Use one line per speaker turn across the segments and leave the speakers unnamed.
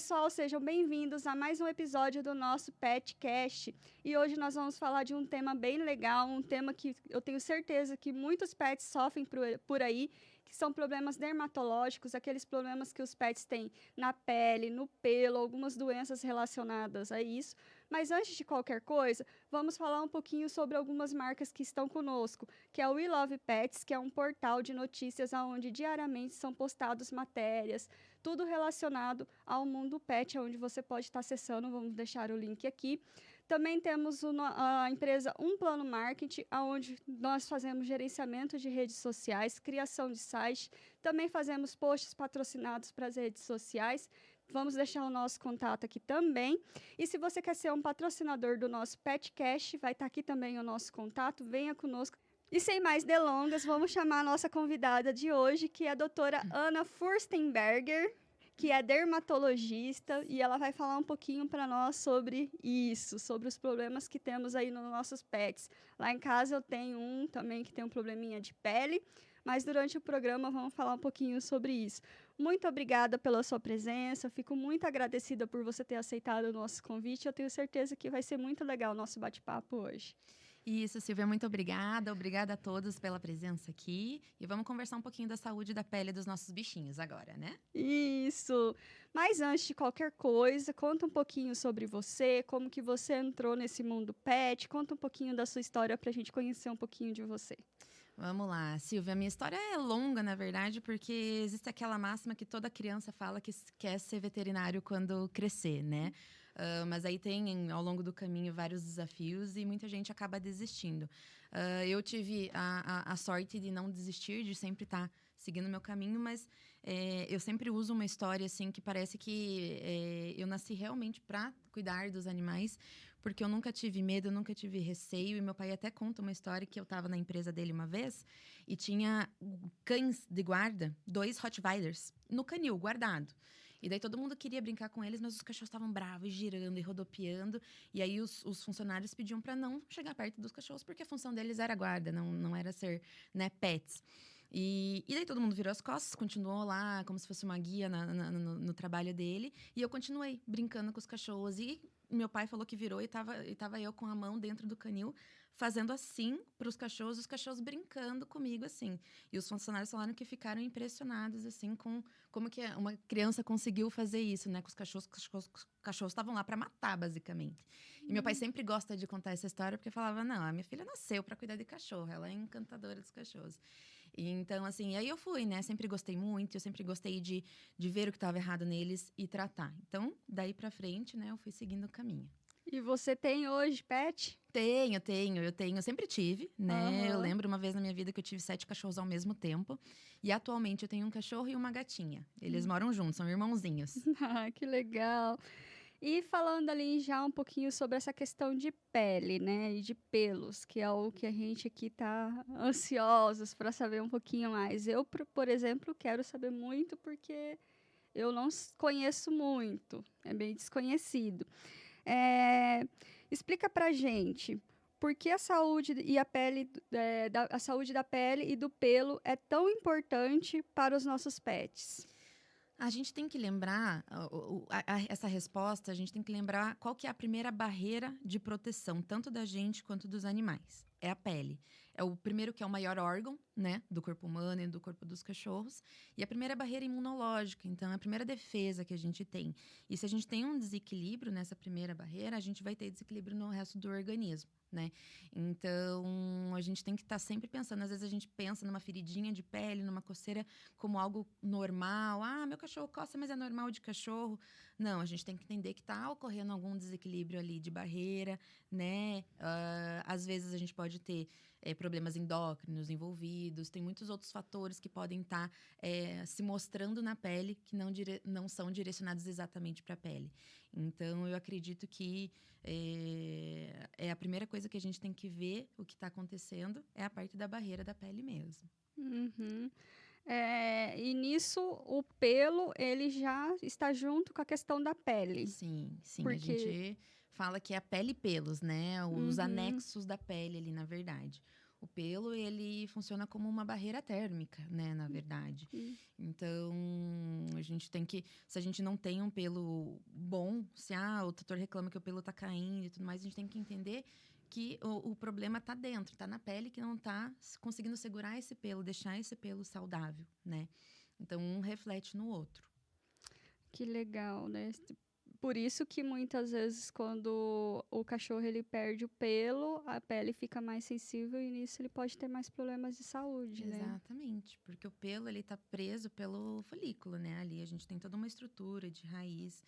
pessoal, sejam bem-vindos a mais um episódio do nosso PetCast. E hoje nós vamos falar de um tema bem legal, um tema que eu tenho certeza que muitos pets sofrem por aí, que são problemas dermatológicos, aqueles problemas que os pets têm na pele, no pelo, algumas doenças relacionadas a isso. Mas antes de qualquer coisa, vamos falar um pouquinho sobre algumas marcas que estão conosco, que é o We Love Pets, que é um portal de notícias onde diariamente são postadas matérias, tudo relacionado ao mundo pet, onde você pode estar acessando, vamos deixar o link aqui. Também temos a empresa Um Plano Marketing, onde nós fazemos gerenciamento de redes sociais, criação de site, também fazemos posts patrocinados para as redes sociais. Vamos deixar o nosso contato aqui também. E se você quer ser um patrocinador do nosso PetCast, vai estar aqui também o nosso contato, venha conosco. E sem mais delongas, vamos chamar a nossa convidada de hoje, que é a doutora Ana Furstenberger, que é dermatologista, e ela vai falar um pouquinho para nós sobre isso, sobre os problemas que temos aí nos nossos pets. Lá em casa eu tenho um também que tem um probleminha de pele, mas durante o programa vamos falar um pouquinho sobre isso. Muito obrigada pela sua presença, fico muito agradecida por você ter aceitado o nosso convite, eu tenho certeza que vai ser muito legal o nosso bate-papo hoje.
Isso, Silvia, muito obrigada. Obrigada a todos pela presença aqui. E vamos conversar um pouquinho da saúde da pele dos nossos bichinhos agora, né?
Isso! Mas antes de qualquer coisa, conta um pouquinho sobre você, como que você entrou nesse mundo pet, conta um pouquinho da sua história para a gente conhecer um pouquinho de você.
Vamos lá, Silvia. Minha história é longa, na verdade, porque existe aquela máxima que toda criança fala que quer ser veterinário quando crescer, né? Mas aí tem, ao longo do caminho, vários desafios e muita gente acaba desistindo. Eu tive a sorte de não desistir, de sempre estar seguindo o meu caminho, mas eu sempre uso uma história, assim, que parece que eu nasci realmente para cuidar dos animais, porque eu nunca tive medo, eu nunca tive receio. E meu pai até conta uma história que eu estava na empresa dele uma vez e tinha cães de guarda, 2 Rottweilers, no canil, guardado. E daí todo mundo queria brincar com eles, mas os cachorros estavam bravos, e girando e rodopiando. E aí os funcionários pediam para não chegar perto dos cachorros, porque a função deles era guarda, não era ser, né, pets. E daí todo mundo virou as costas, continuou lá como se fosse uma guia no trabalho dele. E eu continuei brincando com os cachorros. E meu pai falou que virou e tava eu com a mão dentro do canil, fazendo assim para os cachorros brincando comigo, assim. E os funcionários falaram que ficaram impressionados, assim, com como que uma criança conseguiu fazer isso, né? Com os cachorros estavam lá para matar, basicamente. E meu pai sempre gosta de contar essa história, porque falava, não, a minha filha nasceu para cuidar de cachorro, ela é encantadora dos cachorros. E então, assim, aí eu fui, né? Sempre gostei muito, eu sempre gostei de ver o que estava errado neles e tratar. Então, daí para frente, né, eu fui seguindo o caminho.
E você tem hoje pet?
Eu tenho. Eu sempre tive, né? Eu lembro uma vez na minha vida que eu tive 7 cachorros ao mesmo tempo. E atualmente eu tenho um cachorro e uma gatinha. Eles moram juntos, são irmãozinhos.
Ah, que legal! E falando ali já um pouquinho sobre essa questão de pele, né, e de pelos, que é o que a gente aqui tá ansiosos para saber um pouquinho mais. Eu, por exemplo, quero saber muito porque eu não conheço muito, é bem desconhecido. É, explica pra gente por que a saúde e a pele, a saúde da pele e do pelo é tão importante para os nossos pets.
A gente tem que lembrar, essa resposta, a gente tem que lembrar qual que é a primeira barreira de proteção, tanto da gente quanto dos animais. É a pele. É o primeiro que é o maior órgão, né, do corpo humano e do corpo dos cachorros. E a primeira barreira imunológica, então, é a primeira defesa que a gente tem. E se a gente tem um desequilíbrio nessa primeira barreira, a gente vai ter desequilíbrio no resto do organismo, né? Então, a gente tem que estar sempre pensando. Às vezes a gente pensa numa feridinha de pele, numa coceira, como algo normal. Ah, meu cachorro coça, mas é normal de cachorro. Não, a gente tem que entender que está ocorrendo algum desequilíbrio ali de barreira, né? Às vezes a gente pode ter problemas endócrinos envolvidos, tem muitos outros fatores que podem estar se mostrando na pele que não são direcionados exatamente para a pele. Então, eu acredito que é a primeira coisa que a gente tem que ver o que está acontecendo é a parte da barreira da pele mesmo.
Uhum. E nisso o pelo ele já está junto com a questão da pele,
Sim, sim. A
porque
gente fala que é a pele e pelos, né? Os
uhum,
anexos da pele ali, na verdade. O pelo, ele funciona como uma barreira térmica, né, na verdade. Então, a gente tem que... Se a gente não tem um pelo bom, se o tutor reclama que o pelo tá caindo e tudo mais, a gente tem que entender que o problema tá dentro, tá na pele, que não tá conseguindo segurar esse pelo, deixar esse pelo saudável, né? Então, um reflete no outro.
Que legal, né? Por isso que muitas vezes quando o cachorro ele perde o pelo, a pele fica mais sensível e nisso ele pode ter mais problemas de saúde, né?
Exatamente, porque o pelo ele tá preso pelo folículo, né? Ali a gente tem toda uma estrutura de raiz.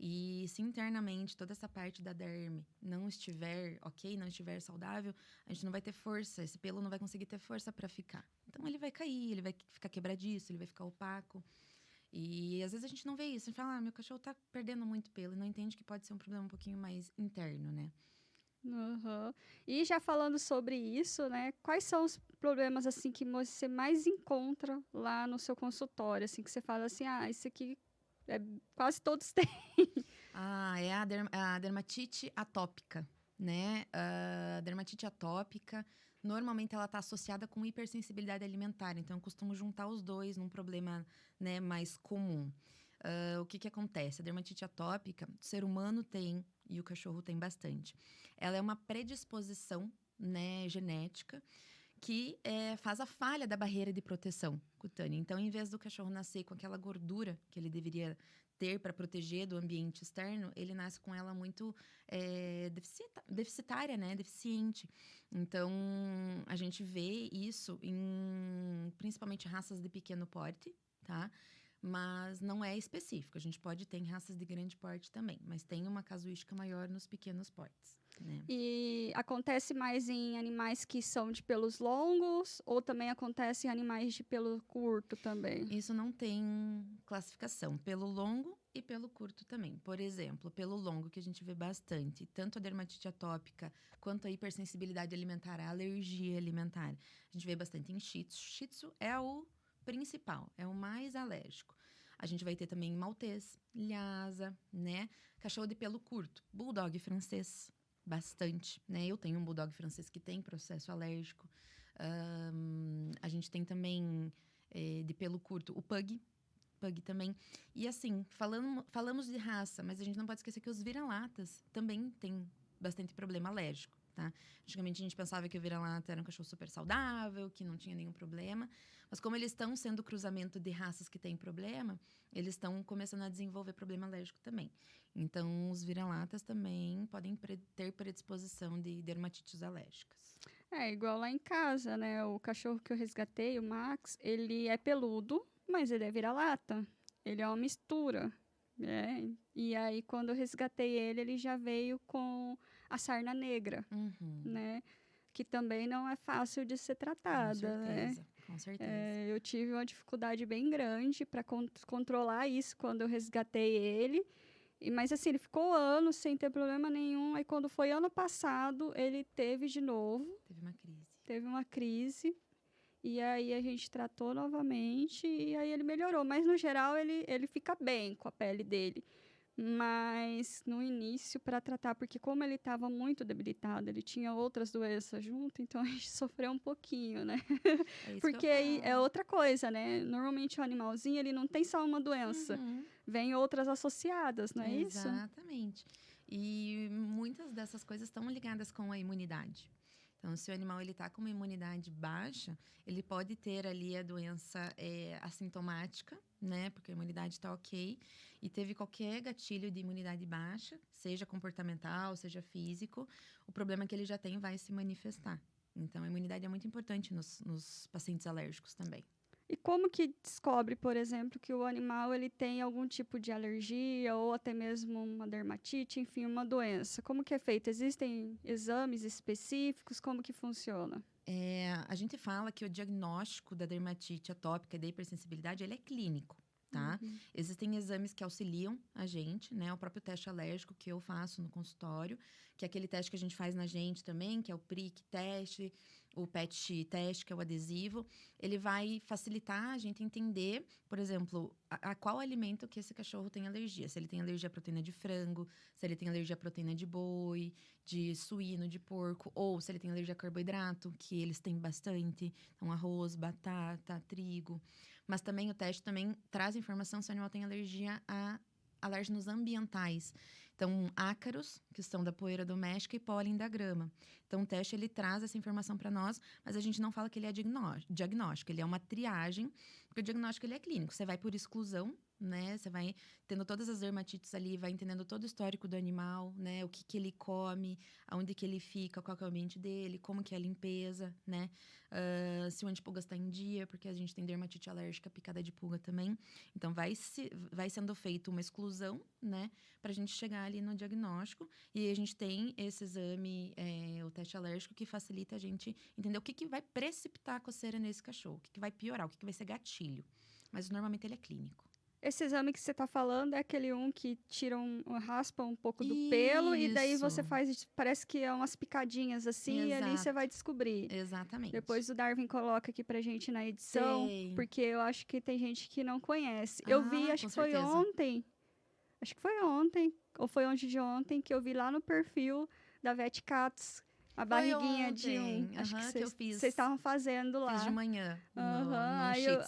E se internamente toda essa parte da derme não estiver ok, não estiver saudável, a gente não vai ter força, esse pelo não vai conseguir ter força para ficar. Então ele vai cair, ele vai ficar quebradiço, ele vai ficar opaco. E às vezes a gente não vê isso, a gente fala, meu cachorro tá perdendo muito pelo, e não entende que pode ser um problema um pouquinho mais interno, né?
Uhum. E já falando sobre isso, né? Quais são os problemas assim que você mais encontra lá no seu consultório, assim que você fala assim, isso aqui quase todos têm.
É a dermatite atópica, né? A dermatite atópica, normalmente ela está associada com hipersensibilidade alimentar. Então, eu costumo juntar os dois num problema, né, mais comum. O que acontece? A dermatite atópica, o ser humano tem e o cachorro tem bastante. Ela é uma predisposição, né, genética que faz a falha da barreira de proteção cutânea. Então, em vez do cachorro nascer com aquela gordura que ele deveria ter para proteger do ambiente externo, ele nasce com ela muito deficitária, né? Deficiente. Então, a gente vê isso em principalmente raças de pequeno porte, tá? Mas não é específico. A gente pode ter em raças de grande porte também, mas tem uma casuística maior nos pequenos portes, né?
E acontece mais em animais que são de pelos longos ou também acontece em animais de pelo curto também?
Isso não tem classificação, pelo longo e pelo curto também. Por exemplo, pelo longo, que a gente vê bastante, tanto a dermatite atópica quanto a hipersensibilidade alimentar, a alergia alimentar. A gente vê bastante em Shih Tzu. Shih Tzu é o principal, é o mais alérgico. A gente vai ter também Maltês, Lhasa, né? Cachorro de pelo curto, Bulldog francês, bastante, né? Eu tenho um Bulldog francês que tem processo alérgico. A gente tem também de pelo curto, o Pug também. E assim, falamos de raça, mas a gente não pode esquecer que os vira-latas também têm bastante problema alérgico, tá? Antigamente a gente pensava que o vira-lata era um cachorro super saudável, que não tinha nenhum problema, mas como eles estão sendo cruzamento de raças que têm problema, eles estão começando a desenvolver problema alérgico também. Então, os vira-latas também podem ter predisposição de dermatites alérgicas.
É igual lá em casa, né? O cachorro que eu resgatei, o Max, ele é peludo, mas ele é vira-lata. Ele é uma mistura, né? E aí, quando eu resgatei ele, ele já veio com a sarna negra,
Uhum.
né? Que também não é fácil de ser
Com
tratada, né?
certeza, com certeza.
Eu tive uma dificuldade bem grande para controlar isso quando eu resgatei ele. Mas assim, ele ficou anos sem ter problema nenhum. Aí quando foi ano passado, ele teve de novo.
Teve uma crise.
Teve uma crise. E aí a gente tratou novamente e aí ele melhorou. Mas no geral ele fica bem com a pele dele. Mas no início, para tratar, porque como ele estava muito debilitado, ele tinha outras doenças junto, então a gente sofreu um pouquinho, né?
É isso que eu
Porque aí é
falo.
outra coisa, né? Normalmente o animalzinho, ele não tem só uma doença,
Uhum.
vem outras associadas, não é isso?
Exatamente. E muitas dessas coisas estão ligadas com a imunidade. Então, se o animal ele está com uma imunidade baixa, ele pode ter ali a doença assintomática, né? Porque a imunidade está ok. E teve qualquer gatilho de imunidade baixa, seja comportamental, seja físico, o problema que ele já tem vai se manifestar. Então, a imunidade é muito importante nos pacientes alérgicos também.
E como que descobre, por exemplo, que o animal ele tem algum tipo de alergia ou até mesmo uma dermatite, enfim, uma doença? Como que é feito? Existem exames específicos? Como que funciona?
A gente fala que o diagnóstico da dermatite atópica e da hipersensibilidade, ele é clínico, tá?
Uhum.
Existem exames que auxiliam a gente, né? O próprio teste alérgico que eu faço no consultório, que é aquele teste que a gente faz na gente também, que é o PRIC teste. o PET teste, que é o adesivo, ele vai facilitar a gente entender, por exemplo, a qual alimento que esse cachorro tem alergia. Se ele tem alergia à proteína de frango, se ele tem alergia à proteína de boi, de suíno, de porco, ou se ele tem alergia a carboidrato, que eles têm bastante, então arroz, batata, trigo. Mas também o teste também traz informação se o animal tem alergia a alérgenos ambientais. Então, ácaros, que são da poeira doméstica, e pólen da grama. Então, o teste, ele traz essa informação para nós, mas a gente não fala que ele é diagnóstico. Ele é uma triagem, porque o diagnóstico, ele é clínico. Você vai por exclusão, né? Você vai tendo todas as dermatites ali, vai entendendo todo o histórico do animal, né? O que ele come, aonde que ele fica, qual que é o ambiente dele, como que é a limpeza, né? Se o antipulga está em dia, porque a gente tem dermatite alérgica, picada de pulga também. Então, vai sendo feita uma exclusão, né? Para a gente chegar ali no diagnóstico. E a gente tem esse exame, o teste alérgico, que facilita a gente entender o que vai precipitar a coceira nesse cachorro, o que vai piorar, o que vai ser gatilho. Mas, normalmente, ele é clínico.
Esse exame que você está falando é aquele que tira raspa um pouco do pelo e daí você faz, parece que é umas picadinhas assim, e ali você vai descobrir.
Exatamente.
Depois o Darwin coloca aqui pra gente na edição, porque eu acho que tem gente que não conhece. Eu vi, acho que foi ontem, ou foi antes de ontem, que eu vi lá no perfil da Vet Cats. A barriguinha de acho que vocês estavam fazendo lá.
Fiz de manhã.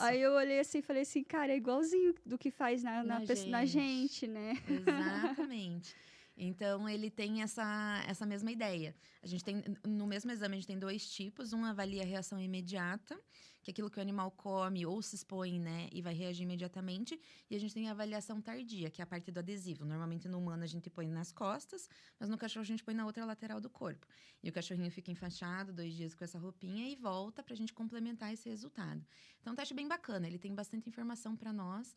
Aí eu olhei assim e falei assim, cara, é igualzinho do que faz na gente, né?
Exatamente. Então, ele tem essa mesma ideia. A gente tem, no mesmo exame, a gente tem 2 tipos. Um avalia a reação imediata, que é aquilo que o animal come ou se expõe, né? E vai reagir imediatamente. E a gente tem a avaliação tardia, que é a parte do adesivo. Normalmente, no humano, a gente põe nas costas, mas no cachorro, a gente põe na outra lateral do corpo. E o cachorrinho fica enfaixado 2 dias com essa roupinha e volta pra gente complementar esse resultado. Então, é um teste bem bacana. Ele tem bastante informação para nós.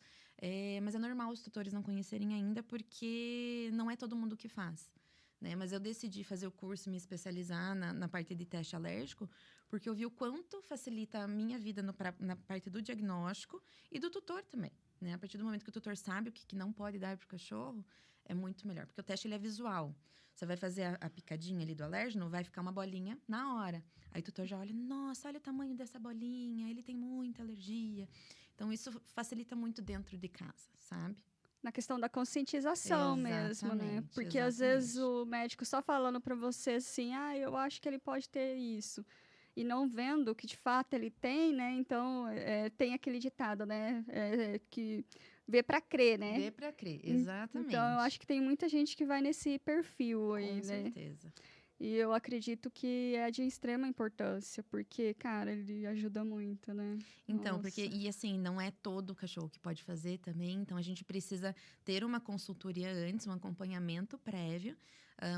Mas é normal os tutores não conhecerem ainda, porque não é todo mundo que faz, né? Mas eu decidi fazer o curso e me especializar na parte de teste alérgico, porque eu vi o quanto facilita a minha vida na parte do diagnóstico e do tutor também, né? A partir do momento que o tutor sabe o que não pode dar para o cachorro, é muito melhor, porque o teste ele é visual. Você vai fazer a picadinha ali do alérgeno, vai ficar uma bolinha na hora. Aí o tutor já olha, nossa, olha o tamanho dessa bolinha, ele tem muita alergia. Então, isso facilita muito dentro de casa, sabe?
Na questão da conscientização mesmo, né? Porque às vezes o médico só falando para você assim, eu acho que ele pode ter isso. E não vendo que de fato ele tem, né? Então, tem aquele ditado, né? Que vê para crer, né?
Vê para crer, exatamente.
Então, eu acho que tem muita gente que vai nesse perfil aí, né?
Com certeza.
E eu acredito que é de extrema importância, porque, cara, ele ajuda muito, né?
Então, e assim, não é todo cachorro que pode fazer também, então a gente precisa ter uma consultoria antes, um acompanhamento prévio.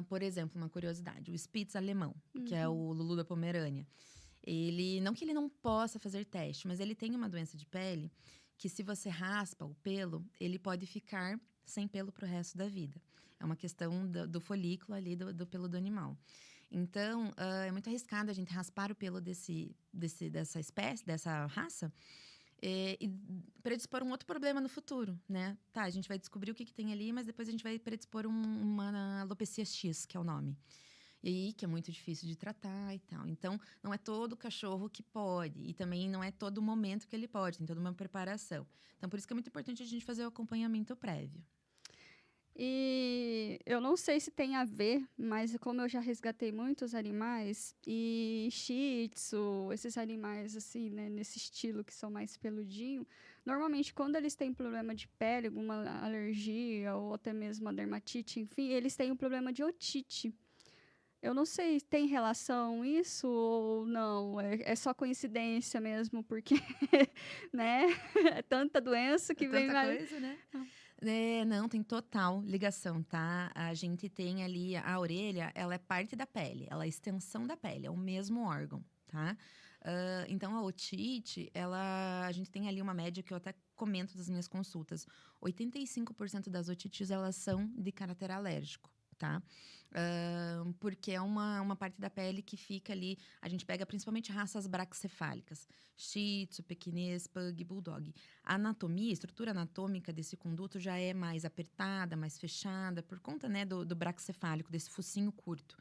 Por exemplo, uma curiosidade, o Spitz alemão, que é o Lulu da Pomerânia. Não que ele não possa fazer teste, mas ele tem uma doença de pele que, se você raspa o pelo, ele pode ficar sem pelo pro resto da vida. É uma questão do folículo ali, do pelo do animal. Então, é muito arriscado a gente raspar o pelo dessa espécie, dessa raça, e predispor um outro problema no futuro, né? Tá, a gente vai descobrir o que tem ali, mas depois a gente vai predispor uma alopecia X, que é o nome. E aí, que é muito difícil de tratar e tal. Então, não é todo cachorro que pode. E também não é todo momento que ele pode. Tem toda uma preparação. Então, por isso que é muito importante a gente fazer o acompanhamento prévio.
E eu não sei se tem a ver, mas como eu já resgatei muitos animais, e Shih Tzu, esses animais assim, né, nesse estilo que são mais peludinho, normalmente quando eles têm problema de pele, alguma alergia ou até mesmo a dermatite, enfim, eles têm um problema de otite. Eu não sei se tem relação isso ou não, é só coincidência mesmo, porque, né, é tanta doença que vem...
Tanta coisa, né? Não, tem total ligação, tá? A gente tem ali, a orelha, ela é parte da pele, ela é a extensão da pele, é o mesmo órgão, tá? Então, a otite, a gente tem ali uma média que eu até comento das minhas consultas. 85% das otites, elas são de caráter alérgico, tá? Porque é uma parte da pele que fica ali. A gente pega principalmente raças braquicefálicas, Shih Tzu, Pequinês, Pug, Bulldog. A estrutura anatômica desse conduto já é mais apertada, mais fechada, por conta, né, do braquicefálico, desse focinho curto.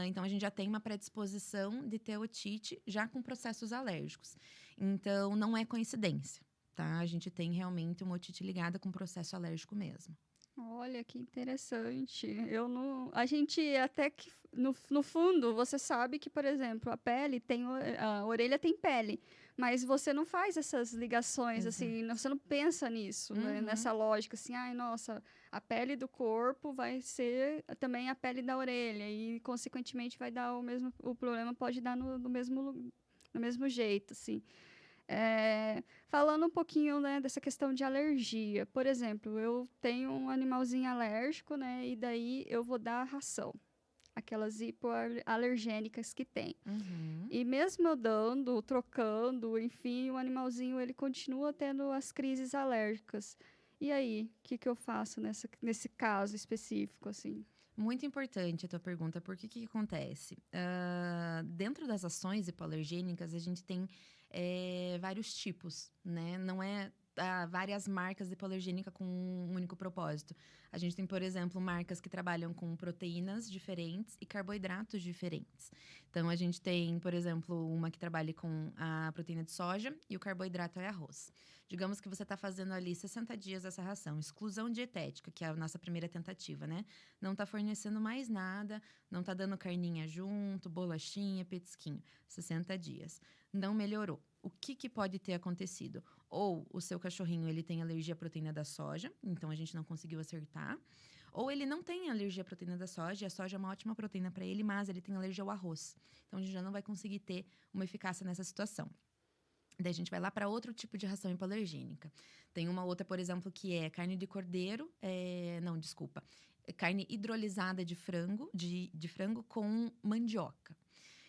Então, a gente já tem uma predisposição de ter otite já com processos alérgicos. Então, não é coincidência, tá? A gente tem realmente uma otite ligada com processo alérgico mesmo.
Olha que interessante. Eu não. A gente até que no fundo você sabe que, por exemplo, a pele tem a orelha tem pele, mas você não faz essas ligações assim, você não pensa nisso, né? Nessa lógica assim, ai, nossa, a pele do corpo vai ser também a pele da orelha e consequentemente vai dar o problema pode dar no mesmo jeito, assim. Falando um pouquinho, né, dessa questão de alergia. Por exemplo, eu tenho um animalzinho alérgico, né? E daí eu vou dar ração. Aquelas hipoalergênicas que tem. E mesmo eu dando, trocando, enfim, o animalzinho, ele continua tendo as crises alérgicas. E aí, o que eu faço nesse caso específico, assim?
Muito importante a tua pergunta, porque o que acontece? Dentro das ações hipoalergênicas, a gente tem vários tipos, né? Não é várias marcas de hipoalergênica com um único propósito. A gente tem, por exemplo, marcas que trabalham com proteínas diferentes e carboidratos diferentes. Então, a gente tem, por exemplo, uma que trabalha com a proteína de soja e o carboidrato é arroz. Digamos que você está fazendo ali 60 dias dessa ração, exclusão dietética, que é a nossa primeira tentativa, né? Não está fornecendo mais nada, não está dando carninha junto, bolachinha, petisquinho. 60 dias. Não melhorou. O que pode ter acontecido? Ou o seu cachorrinho ele tem alergia à proteína da soja, então a gente não conseguiu acertar. Ou ele não tem alergia à proteína da soja, e a soja é uma ótima proteína para ele, mas ele tem alergia ao arroz. Então a gente já não vai conseguir ter uma eficácia nessa situação. Daí a gente vai lá para outro tipo de ração hipoalergênica. Tem uma outra, por exemplo, que é carne de cordeiro. Não, desculpa. Carne hidrolisada de frango, de frango com mandioca.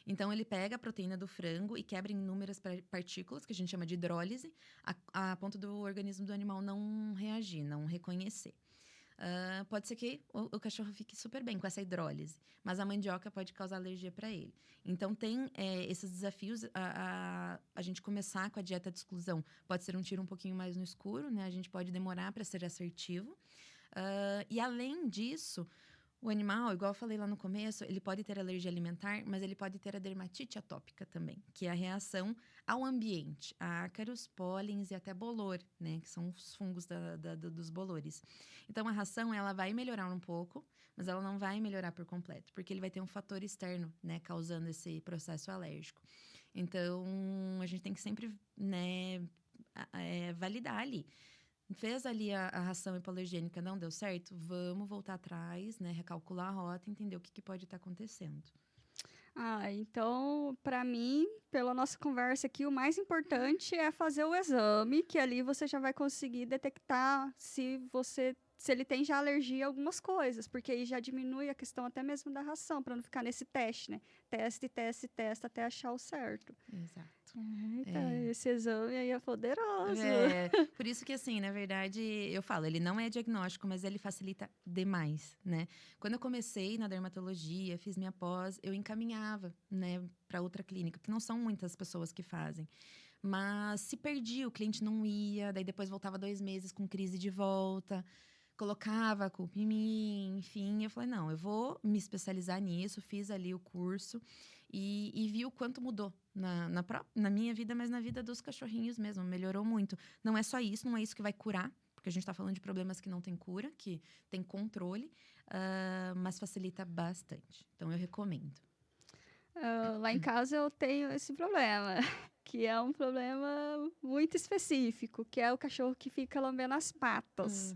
Então, ele pega a proteína do frango e quebra em inúmeras partículas, que a gente chama de hidrólise, a ponto do organismo do animal não reagir, não reconhecer. Pode ser que o cachorro fique super bem com essa hidrólise, mas a mandioca pode causar alergia para ele. Então, tem esses desafios. A gente começar com a dieta de exclusão pode ser um tiro um pouquinho mais no escuro, né? A gente pode demorar para ser assertivo. E, além disso, o animal, igual eu falei lá no começo, ele pode ter alergia alimentar, mas ele pode ter a dermatite atópica também, que é a reação ao ambiente, a ácaros, pólens e até bolor, né? Que são os fungos dos bolores. Então, a ração, ela vai melhorar um pouco, mas ela não vai melhorar por completo, porque ele vai ter um fator externo, né? Causando esse processo alérgico. Então, a gente tem que sempre, né? Validar ali. Fez ali a ração hipoalergênica, não deu certo? Vamos voltar atrás, né? Recalcular a rota, entender o que pode estar acontecendo.
Então, para mim, pela nossa conversa aqui, o mais importante é fazer o exame, que ali você já vai conseguir detectar se ele tem já alergia a algumas coisas, porque aí já diminui a questão até mesmo da ração, para não ficar nesse teste, né? Teste, teste, testa até achar o certo.
Exato.
Eita, esse exame aí é poderoso.
Por isso que, assim, na verdade, eu falo, ele não é diagnóstico, mas ele facilita demais, né? Quando eu comecei na dermatologia, fiz minha pós, eu encaminhava, né, para outra clínica, porque não são muitas pessoas que fazem. Mas se perdia, o cliente não ia, daí depois voltava 2 meses com crise de volta, colocava a culpa em mim, enfim. Eu falei, não, eu vou me especializar nisso, fiz ali o curso e vi o quanto mudou na minha vida, mas na vida dos cachorrinhos mesmo, melhorou muito. Não é só isso, não é isso que vai curar, porque a gente está falando de problemas que não tem cura, que tem controle, mas facilita bastante. Então, eu recomendo.
Lá em casa eu tenho esse problema, que é um problema muito específico, que é o cachorro que fica lambendo as patas.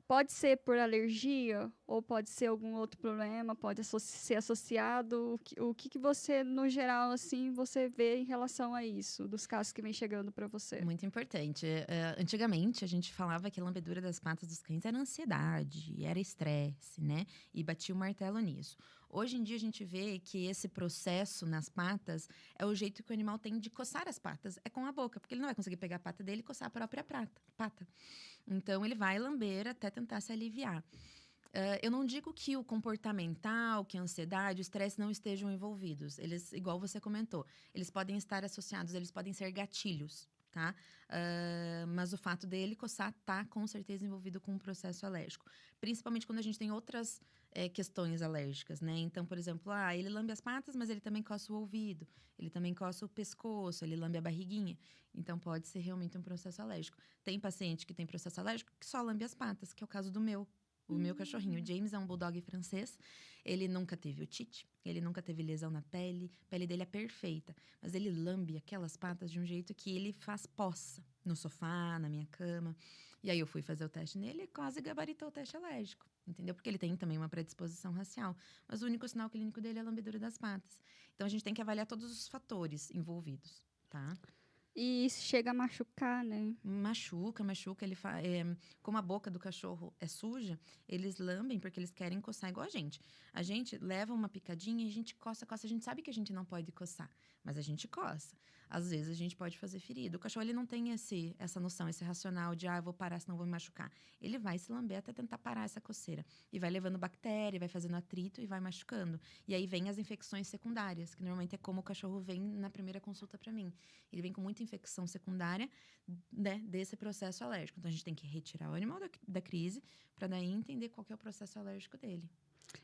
Pode ser por alergia ou pode ser algum outro problema, pode ser associado. O que você, no geral, assim, você vê em relação a isso, dos casos que vem chegando para você?
Muito importante. Antigamente, a gente falava que a lambedura das patas dos cães era ansiedade, era estresse, né? E batia o martelo nisso. Hoje em dia, a gente vê que esse processo nas patas é o jeito que o animal tem de coçar as patas. É com a boca, porque ele não vai conseguir pegar a pata dele e coçar a própria pata. Então, ele vai lamber até tentar se aliviar. Eu não digo que o comportamental, que a ansiedade, o estresse não estejam envolvidos. Eles, igual você comentou, eles podem estar associados, eles podem ser gatilhos, tá? Mas o fato dele coçar tá com certeza envolvido com um processo alérgico. Principalmente quando a gente tem outras questões alérgicas, né? Então, por exemplo, ele lambe as patas, mas ele também coça o ouvido, ele também coça o pescoço, ele lambe a barriguinha. Então, pode ser realmente um processo alérgico. Tem paciente que tem processo alérgico que só lambe as patas, que é o caso do meu. O meu cachorrinho, o James, é um bulldog francês. Ele nunca teve otite, ele nunca teve lesão na pele. A pele dele é perfeita. Mas ele lambe aquelas patas de um jeito que ele faz poça no sofá, na minha cama. E aí eu fui fazer o teste nele e quase gabaritou o teste alérgico. Entendeu? Porque ele tem também uma predisposição racial. Mas o único sinal clínico dele é a lambedura das patas. Então, a gente tem que avaliar todos os fatores envolvidos, tá?
E isso chega a machucar, né?
Machuca. Como a boca do cachorro é suja, eles lambem porque eles querem coçar igual a gente. A gente leva uma picadinha e a gente coça. A gente sabe que a gente não pode coçar, mas a gente coça. Às vezes a gente pode fazer ferida. O cachorro ele não tem essa noção, esse racional de eu vou parar, senão vou me machucar. Ele vai se lamber até tentar parar essa coceira. E vai levando bactéria, vai fazendo atrito e vai machucando. E aí vem as infecções secundárias, que normalmente é como o cachorro vem na primeira consulta para mim. Ele vem com muita infecção secundária, né, desse processo alérgico. Então, a gente tem que retirar o animal da crise para daí entender qual que é o processo alérgico dele.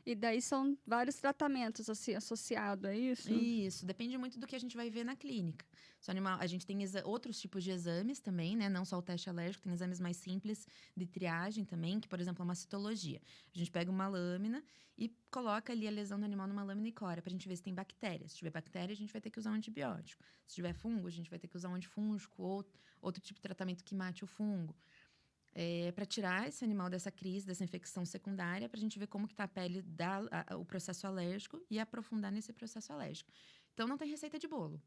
E daí são vários tratamentos, assim, associados a isso?
Isso, depende muito do que a gente vai ver na clínica. Se o animal, a gente tem outros tipos de exames também, né? Não só o teste alérgico, tem exames mais simples de triagem também, que, por exemplo, é uma citologia. A gente pega uma lâmina e coloca ali a lesão do animal numa lâmina e cora, pra gente ver se tem bactéria. Se tiver bactéria, a gente vai ter que usar um antibiótico. Se tiver fungo, a gente vai ter que usar um antifúngico ou outro tipo de tratamento que mate o fungo. Para tirar esse animal dessa crise, dessa infecção secundária, para a gente ver como que está a pele, o processo alérgico e aprofundar nesse processo alérgico. Então, não tem receita de bolo.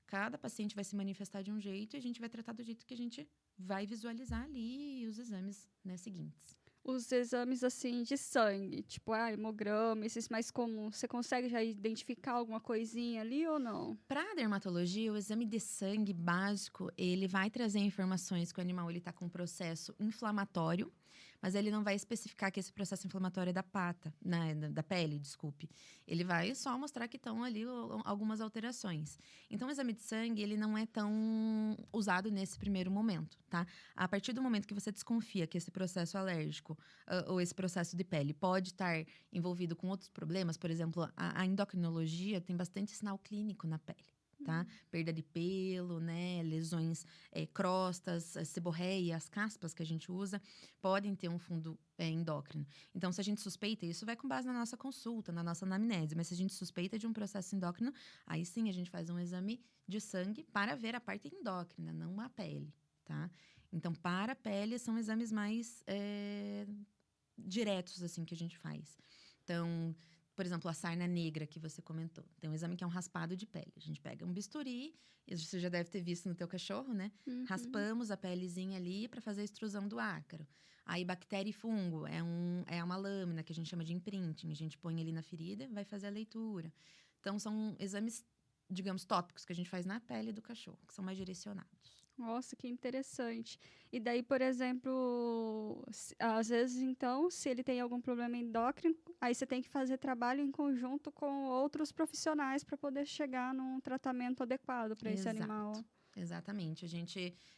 Cada paciente vai se manifestar de um jeito e a gente vai tratar do jeito que a gente vai visualizar ali os exames, né, seguintes.
Os exames, assim, de sangue, tipo, hemograma, esses mais comuns, você consegue já identificar alguma coisinha ali ou não?
Para dermatologia, o exame de sangue básico, ele vai trazer informações que o animal está com um processo inflamatório, mas ele não vai especificar que esse processo inflamatório é da pata, né, da pele, desculpe. Ele vai só mostrar que estão ali algumas alterações. Então, o exame de sangue, ele não é tão usado nesse primeiro momento, tá? A partir do momento que você desconfia que esse processo alérgico ou esse processo de pele pode estar envolvido com outros problemas, por exemplo, a endocrinologia tem bastante sinal clínico na pele. Tá? Perda de pelo, né? Lesões, crostas, seborreia, as caspas que a gente usa, podem ter um fundo endócrino. Então, se a gente suspeita, isso vai com base na nossa consulta, na nossa anamnese, mas se a gente suspeita de um processo endócrino, aí sim a gente faz um exame de sangue para ver a parte endócrina, não a pele, tá? Então, para a pele, são exames mais diretos, assim, que a gente faz. Então, por exemplo, a sarna negra que você comentou. Tem um exame que é um raspado de pele. A gente pega um bisturi, isso você já deve ter visto no teu cachorro, né?
Uhum.
Raspamos a pelezinha ali para fazer a extrusão do ácaro. Aí, bactéria e fungo, é uma lâmina que a gente chama de imprinting. A gente põe ali na ferida, vai fazer a leitura. Então, são exames, digamos, tópicos que a gente faz na pele do cachorro, que são mais direcionados.
Nossa, que interessante. E daí, por exemplo, às vezes, então, se ele tem algum problema endócrino, aí você tem que fazer trabalho em conjunto com outros profissionais para poder chegar num tratamento adequado para esse animal.
Exatamente.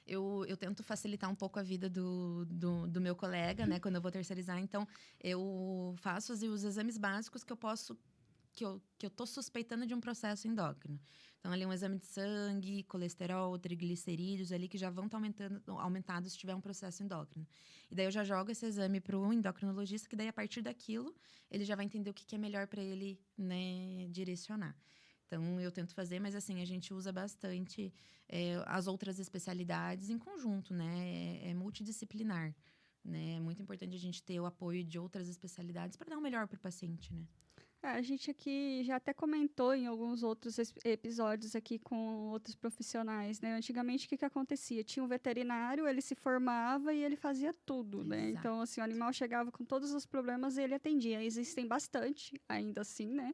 Eu tento facilitar um pouco a vida do meu colega, né? Quando eu vou terceirizar. Então, eu faço os exames básicos que eu posso... que eu tô suspeitando de um processo endócrino. Então, ali um exame de sangue, colesterol, triglicerídeos ali que já vão estar aumentados se tiver um processo endócrino. E daí eu já jogo esse exame para o endocrinologista, que daí a partir daquilo ele já vai entender o que é melhor para ele, né, direcionar. Então, eu tento fazer, mas assim, a gente usa bastante as outras especialidades em conjunto, né? É multidisciplinar, né? É muito importante a gente ter o apoio de outras especialidades para dar o melhor para o paciente, né?
A gente aqui já até comentou em alguns outros episódios aqui com outros profissionais, né? Antigamente, o que acontecia? Tinha um veterinário, ele se formava e ele fazia tudo, né?
Exato.
Então, assim, o animal chegava com todos os problemas e ele atendia. Existem bastante, ainda assim, né?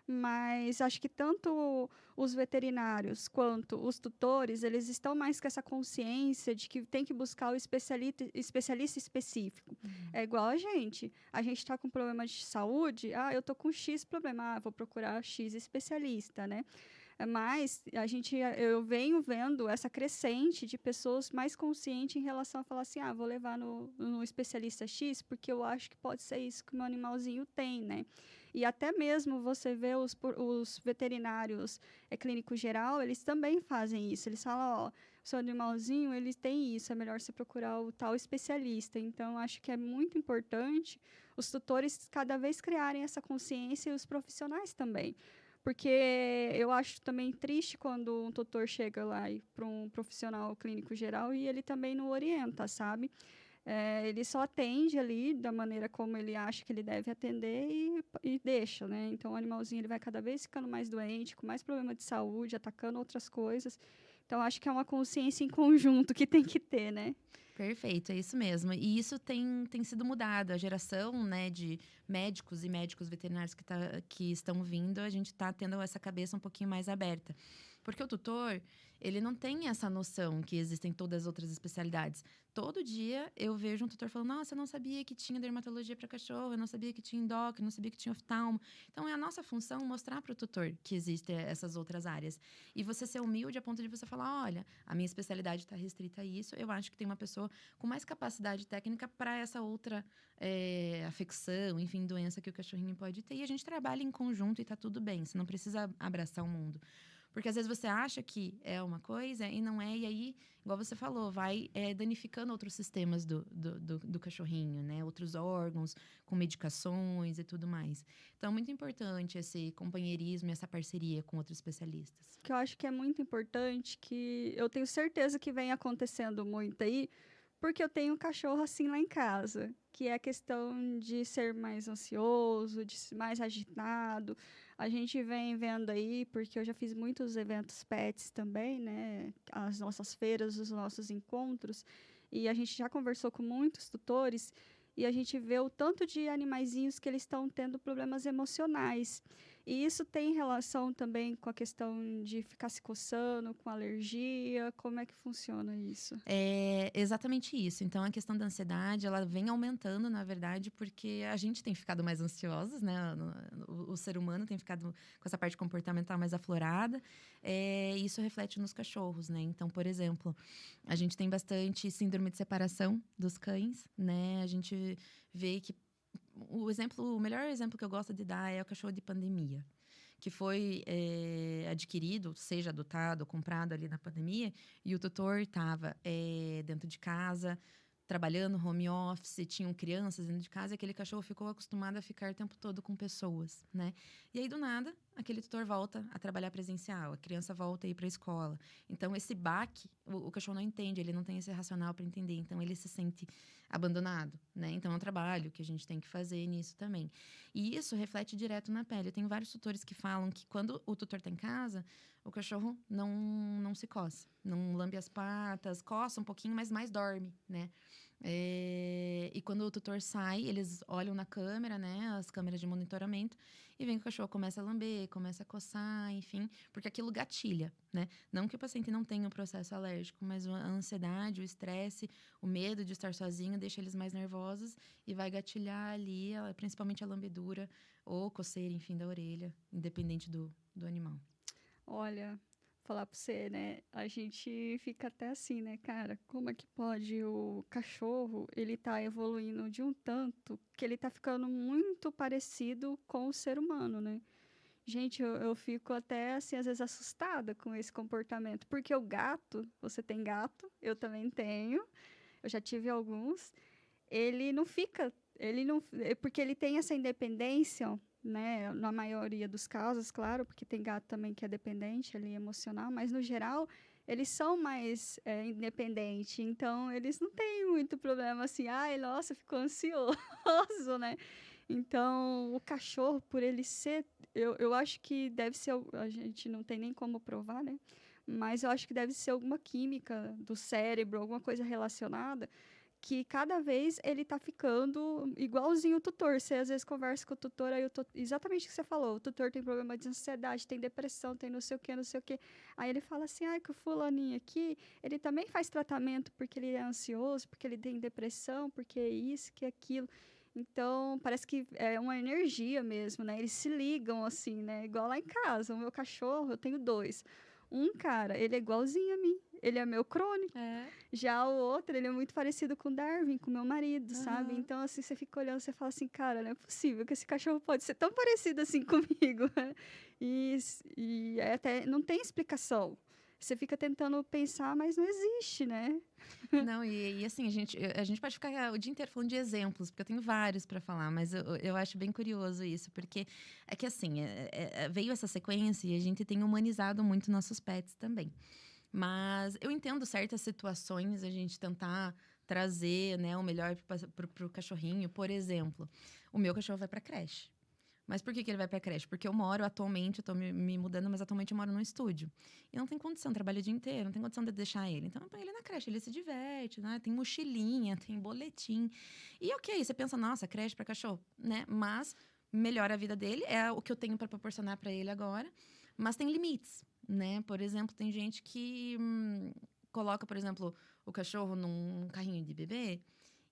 Mas acho que tanto os veterinários quanto os tutores, eles estão mais com essa consciência de que tem que buscar o especialista específico. É igual a gente. A gente está com problema de saúde, eu tô com X problema, vou procurar X especialista, né? Mas eu venho vendo essa crescente de pessoas mais conscientes em relação a falar assim, vou levar no especialista X, porque eu acho que pode ser isso que o meu animalzinho tem, né? E até mesmo você vê os veterinários clínico geral, eles também fazem isso. Eles falam, ó, seu animalzinho, ele tem isso, é melhor você procurar o tal especialista. Então, acho que é muito importante os tutores cada vez criarem essa consciência e os profissionais também. Porque eu acho também triste quando um tutor chega lá para um profissional clínico geral e ele também não orienta, sabe? Ele só atende ali da maneira como ele acha que ele deve atender e deixa, né? Então, o animalzinho ele vai cada vez ficando mais doente, com mais problema de saúde, atacando outras coisas. Então, acho que é uma consciência em conjunto que tem que ter, né?
Perfeito, é isso mesmo. E isso tem sido mudado. A geração, né, de médicos e médicos veterinários que estão vindo, a gente está tendo essa cabeça um pouquinho mais aberta. Porque o tutor, ele não tem essa noção que existem todas as outras especialidades. Todo dia eu vejo um tutor falando: nossa, eu não sabia que tinha dermatologia para cachorro, eu não sabia que tinha endócrino, eu não sabia que tinha oftalmo. Então, é a nossa função mostrar para o tutor que existem essas outras áreas. E você ser humilde a ponto de você falar: olha, a minha especialidade está restrita a isso, eu acho que tem uma pessoa com mais capacidade técnica para essa outra afecção, enfim, doença que o cachorrinho pode ter. E a gente trabalha em conjunto e está tudo bem, você não precisa abraçar o mundo. Porque às vezes você acha que é uma coisa e não é, e aí, igual você falou, vai danificando outros sistemas do cachorrinho, né? Outros órgãos, com medicações e tudo mais. Então, é muito importante esse companheirismo e essa parceria com outros especialistas.
Que eu acho que é muito importante, que eu tenho certeza que vem acontecendo muito aí, porque eu tenho um cachorro assim lá em casa, que é a questão de ser mais ansioso, de ser mais agitado. A gente vem vendo aí, porque eu já fiz muitos eventos pets também, né? As nossas feiras, os nossos encontros. E a gente já conversou com muitos tutores e a gente vê o tanto de animaizinhos que eles estão tendo problemas emocionais. E isso tem relação também com a questão de ficar se coçando, com alergia. Como é que funciona isso?
É exatamente isso. Então, a questão da ansiedade, ela vem aumentando, na verdade, porque a gente tem ficado mais ansiosos, né? O ser humano tem ficado com essa parte comportamental mais aflorada. E isso reflete nos cachorros, né? Então, por exemplo, a gente tem bastante síndrome de separação dos cães, né? A gente vê que o melhor exemplo que eu gosto de dar é o cachorro de pandemia, que foi adquirido, seja adotado ou comprado ali na pandemia, e o tutor estava dentro de casa, trabalhando home office, tinham crianças dentro de casa, e aquele cachorro ficou acostumado a ficar o tempo todo com pessoas, né? E aí, do nada, aquele tutor volta a trabalhar presencial, a criança volta a ir para a escola. Então, esse baque, o cachorro não entende, ele não tem esse racional para entender, então ele se sente abandonado, né? Então, é um trabalho que a gente tem que fazer nisso também. E isso reflete direto na pele. Eu tenho vários tutores que falam que quando o tutor está em casa, o cachorro não se coça, não lambe as patas, coça um pouquinho, mas mais dorme, né? E quando o tutor sai, eles olham na câmera, né? As câmeras de monitoramento, e vem que o cachorro começa a lamber, começa a coçar, enfim, porque aquilo gatilha, né? Não que o paciente não tenha um processo alérgico, mas a ansiedade, o estresse, o medo de estar sozinho deixa eles mais nervosos e vai gatilhar ali, principalmente a lambedura ou coceira, enfim, da orelha, independente do animal.
Olha, falar pra você, né? A gente fica até assim, né, cara? Como é que pode o cachorro, ele tá evoluindo de um tanto que ele tá ficando muito parecido com o ser humano, né? Gente, eu fico até, assim, às vezes assustada com esse comportamento. Porque o gato, você tem gato, eu também tenho, eu já tive alguns, ele não fica, ele não, porque ele tem essa independência, né, na maioria dos casos, claro, porque tem gato também que é dependente ali emocional, mas no geral eles são mais independentes, então eles não têm muito problema assim, ai, nossa, ficou ansioso, né? Então, o cachorro, por ele ser, eu acho que deve ser, a gente não tem nem como provar, né? Mas eu acho que deve ser alguma química do cérebro, alguma coisa relacionada, que cada vez ele tá ficando igualzinho o tutor. Você às vezes conversa com o tutor, aí exatamente o que você falou, o tutor tem problema de ansiedade, tem depressão, tem não sei o que, não sei o que. Aí ele fala assim, que o fulaninho aqui, ele também faz tratamento porque ele é ansioso, porque ele tem depressão, porque é isso, que é aquilo. Então, parece que é uma energia mesmo, né? Eles se ligam assim, né? Igual lá em casa. O meu cachorro, eu tenho dois. Um cara, ele é igualzinho a mim. Ele é meu crônico.
É.
Já o outro, ele é muito parecido com o Darwin, com meu marido, sabe?
Aham.
Então, assim, você fica olhando, você fala assim, cara, não é possível que esse cachorro pode ser tão parecido assim comigo. E até não tem explicação. Você fica tentando pensar, mas não existe, né?
Não, e assim, a gente pode ficar o dia inteiro falando de exemplos, porque eu tenho vários para falar, mas eu acho bem curioso isso, porque é que assim, veio essa sequência e a gente tem humanizado muito nossos pets também. Mas eu entendo certas situações, a gente tentar trazer, né, o melhor pro cachorrinho. Por exemplo, o meu cachorro vai pra creche. Mas por que ele vai pra creche? Porque eu moro atualmente, eu tô me mudando, mas atualmente eu moro num estúdio. E não tem condição, trabalho o dia inteiro, não tem condição de deixar ele. Então eu ponho ele na creche, ele se diverte, né? Tem mochilinha, tem boletim. E ok, você pensa, nossa, creche pra cachorro, né? Mas melhora a vida dele, é o que eu tenho para proporcionar para ele agora. Mas tem limites, né? Por exemplo, tem gente que coloca, por exemplo, o cachorro num carrinho de bebê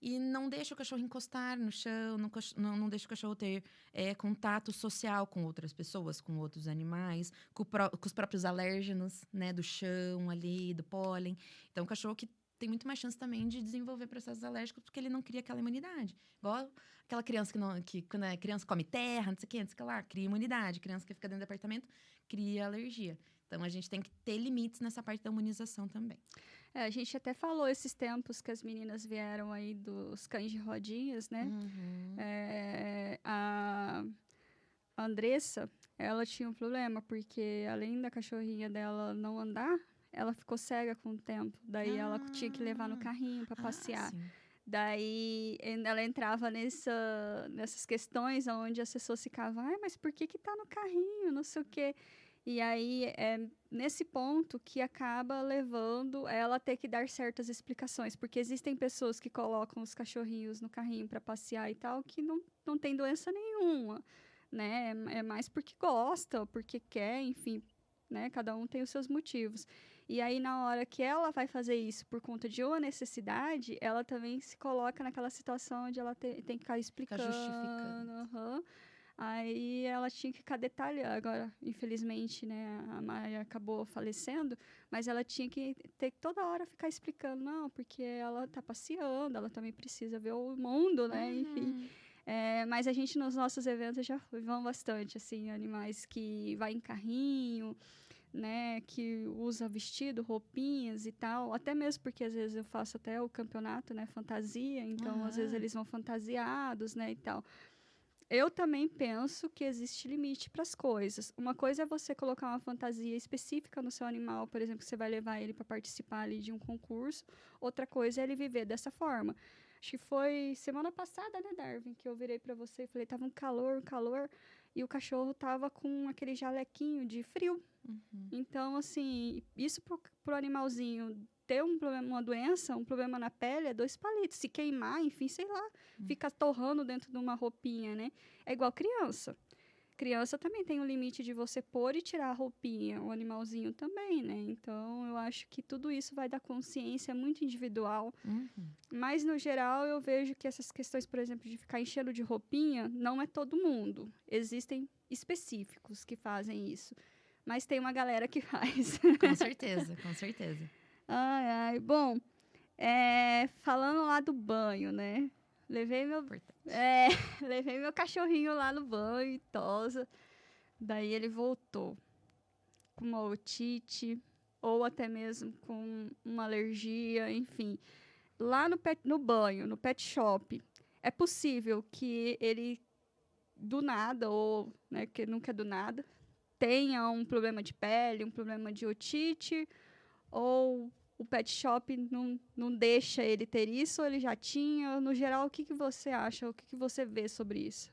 e não deixa o cachorro encostar no chão, não deixa o cachorro ter contato social com outras pessoas, com outros animais, com os próprios alérgenos, né, do chão ali, do pólen. Então, o cachorro que tem muito mais chance também de desenvolver processos alérgicos porque ele não cria aquela imunidade. Igual aquela criança que quando é criança come terra, não sei o que, não sei o que lá, cria imunidade. Criança que fica dentro do apartamento cria alergia. Então, a gente tem que ter limites nessa parte da imunização também.
A gente até falou esses tempos que as meninas vieram aí dos cães de rodinhas, né?
Uhum.
A Andressa, ela tinha um problema, porque além da cachorrinha dela não andar, ela ficou cega com o tempo. Daí ela tinha que levar no carrinho para passear.
Sim.
Daí ela entrava nessas questões onde as pessoas ficavam, mas por que tá no carrinho? Não sei o quê. E aí é nesse ponto que acaba levando ela a ter que dar certas explicações, porque existem pessoas que colocam os cachorrinhos no carrinho para passear e tal, que não tem doença nenhuma, né? É mais porque gosta, porque quer, enfim, né? Cada um tem os seus motivos. E aí, na hora que ela vai fazer isso por conta de uma necessidade, ela também se coloca naquela situação onde ela tem que ficar explicando.
Ficar justificando.
Aí ela tinha que ficar detalhando. Agora, infelizmente, né, a Maia acabou falecendo, mas ela tinha que ter que toda hora ficar explicando, não, porque ela tá passeando, ela também precisa ver o mundo, né, enfim. Mas a gente, nos nossos eventos, já vão bastante, assim, animais que vai em carrinho, né, que usa vestido, roupinhas e tal, até mesmo porque às vezes eu faço até o campeonato, né, fantasia, então às vezes eles vão fantasiados, né, e tal. Eu também penso que existe limite para as coisas. Uma coisa é você colocar uma fantasia específica no seu animal, por exemplo, que você vai levar ele para participar ali de um concurso. Outra coisa é ele viver dessa forma. Acho que foi semana passada, né, Darwin, que eu virei para você e falei, tava um calor, e o cachorro tava com aquele jalequinho de frio. Então, assim, isso pro animalzinho ter um problema, uma doença, um problema na pele, é 2 palitos. Se queimar, enfim, sei lá, fica torrando dentro de uma roupinha, né? É igual criança. Criança também tem um limite de você pôr e tirar a roupinha, o animalzinho também, né? Então, eu acho que tudo isso vai da consciência muito individual. Mas, no geral, eu vejo que essas questões, por exemplo, de ficar enchendo de roupinha, não é todo mundo. Existem específicos que fazem isso. Mas tem uma galera que faz.
Com certeza, com certeza.
Bom, falando lá do banho, né? Levei meu, levei meu cachorrinho lá no banho e tosa. Daí ele voltou com uma otite ou até mesmo com uma alergia, enfim. Lá no banho, no pet shop, é possível que ele, do nada, ou né, que nunca é do nada, tenha um problema de pele, um problema de otite, ou o pet shop não deixa ele ter isso, ou ele já tinha? No geral, o que você acha? O que você vê sobre isso?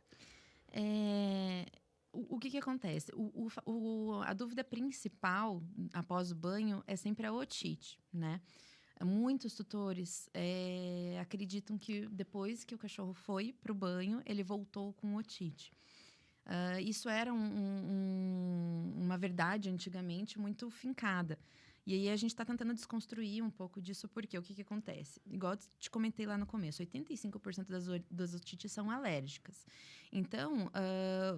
O que acontece? A dúvida principal após o banho é sempre a otite, né? Muitos tutores acreditam que depois que o cachorro foi para o banho, ele voltou com otite. Isso era uma verdade antigamente muito fincada. E aí a gente está tentando desconstruir um pouco disso, porque o que acontece? Igual eu te comentei lá no começo, 85% das otites são alérgicas. Então,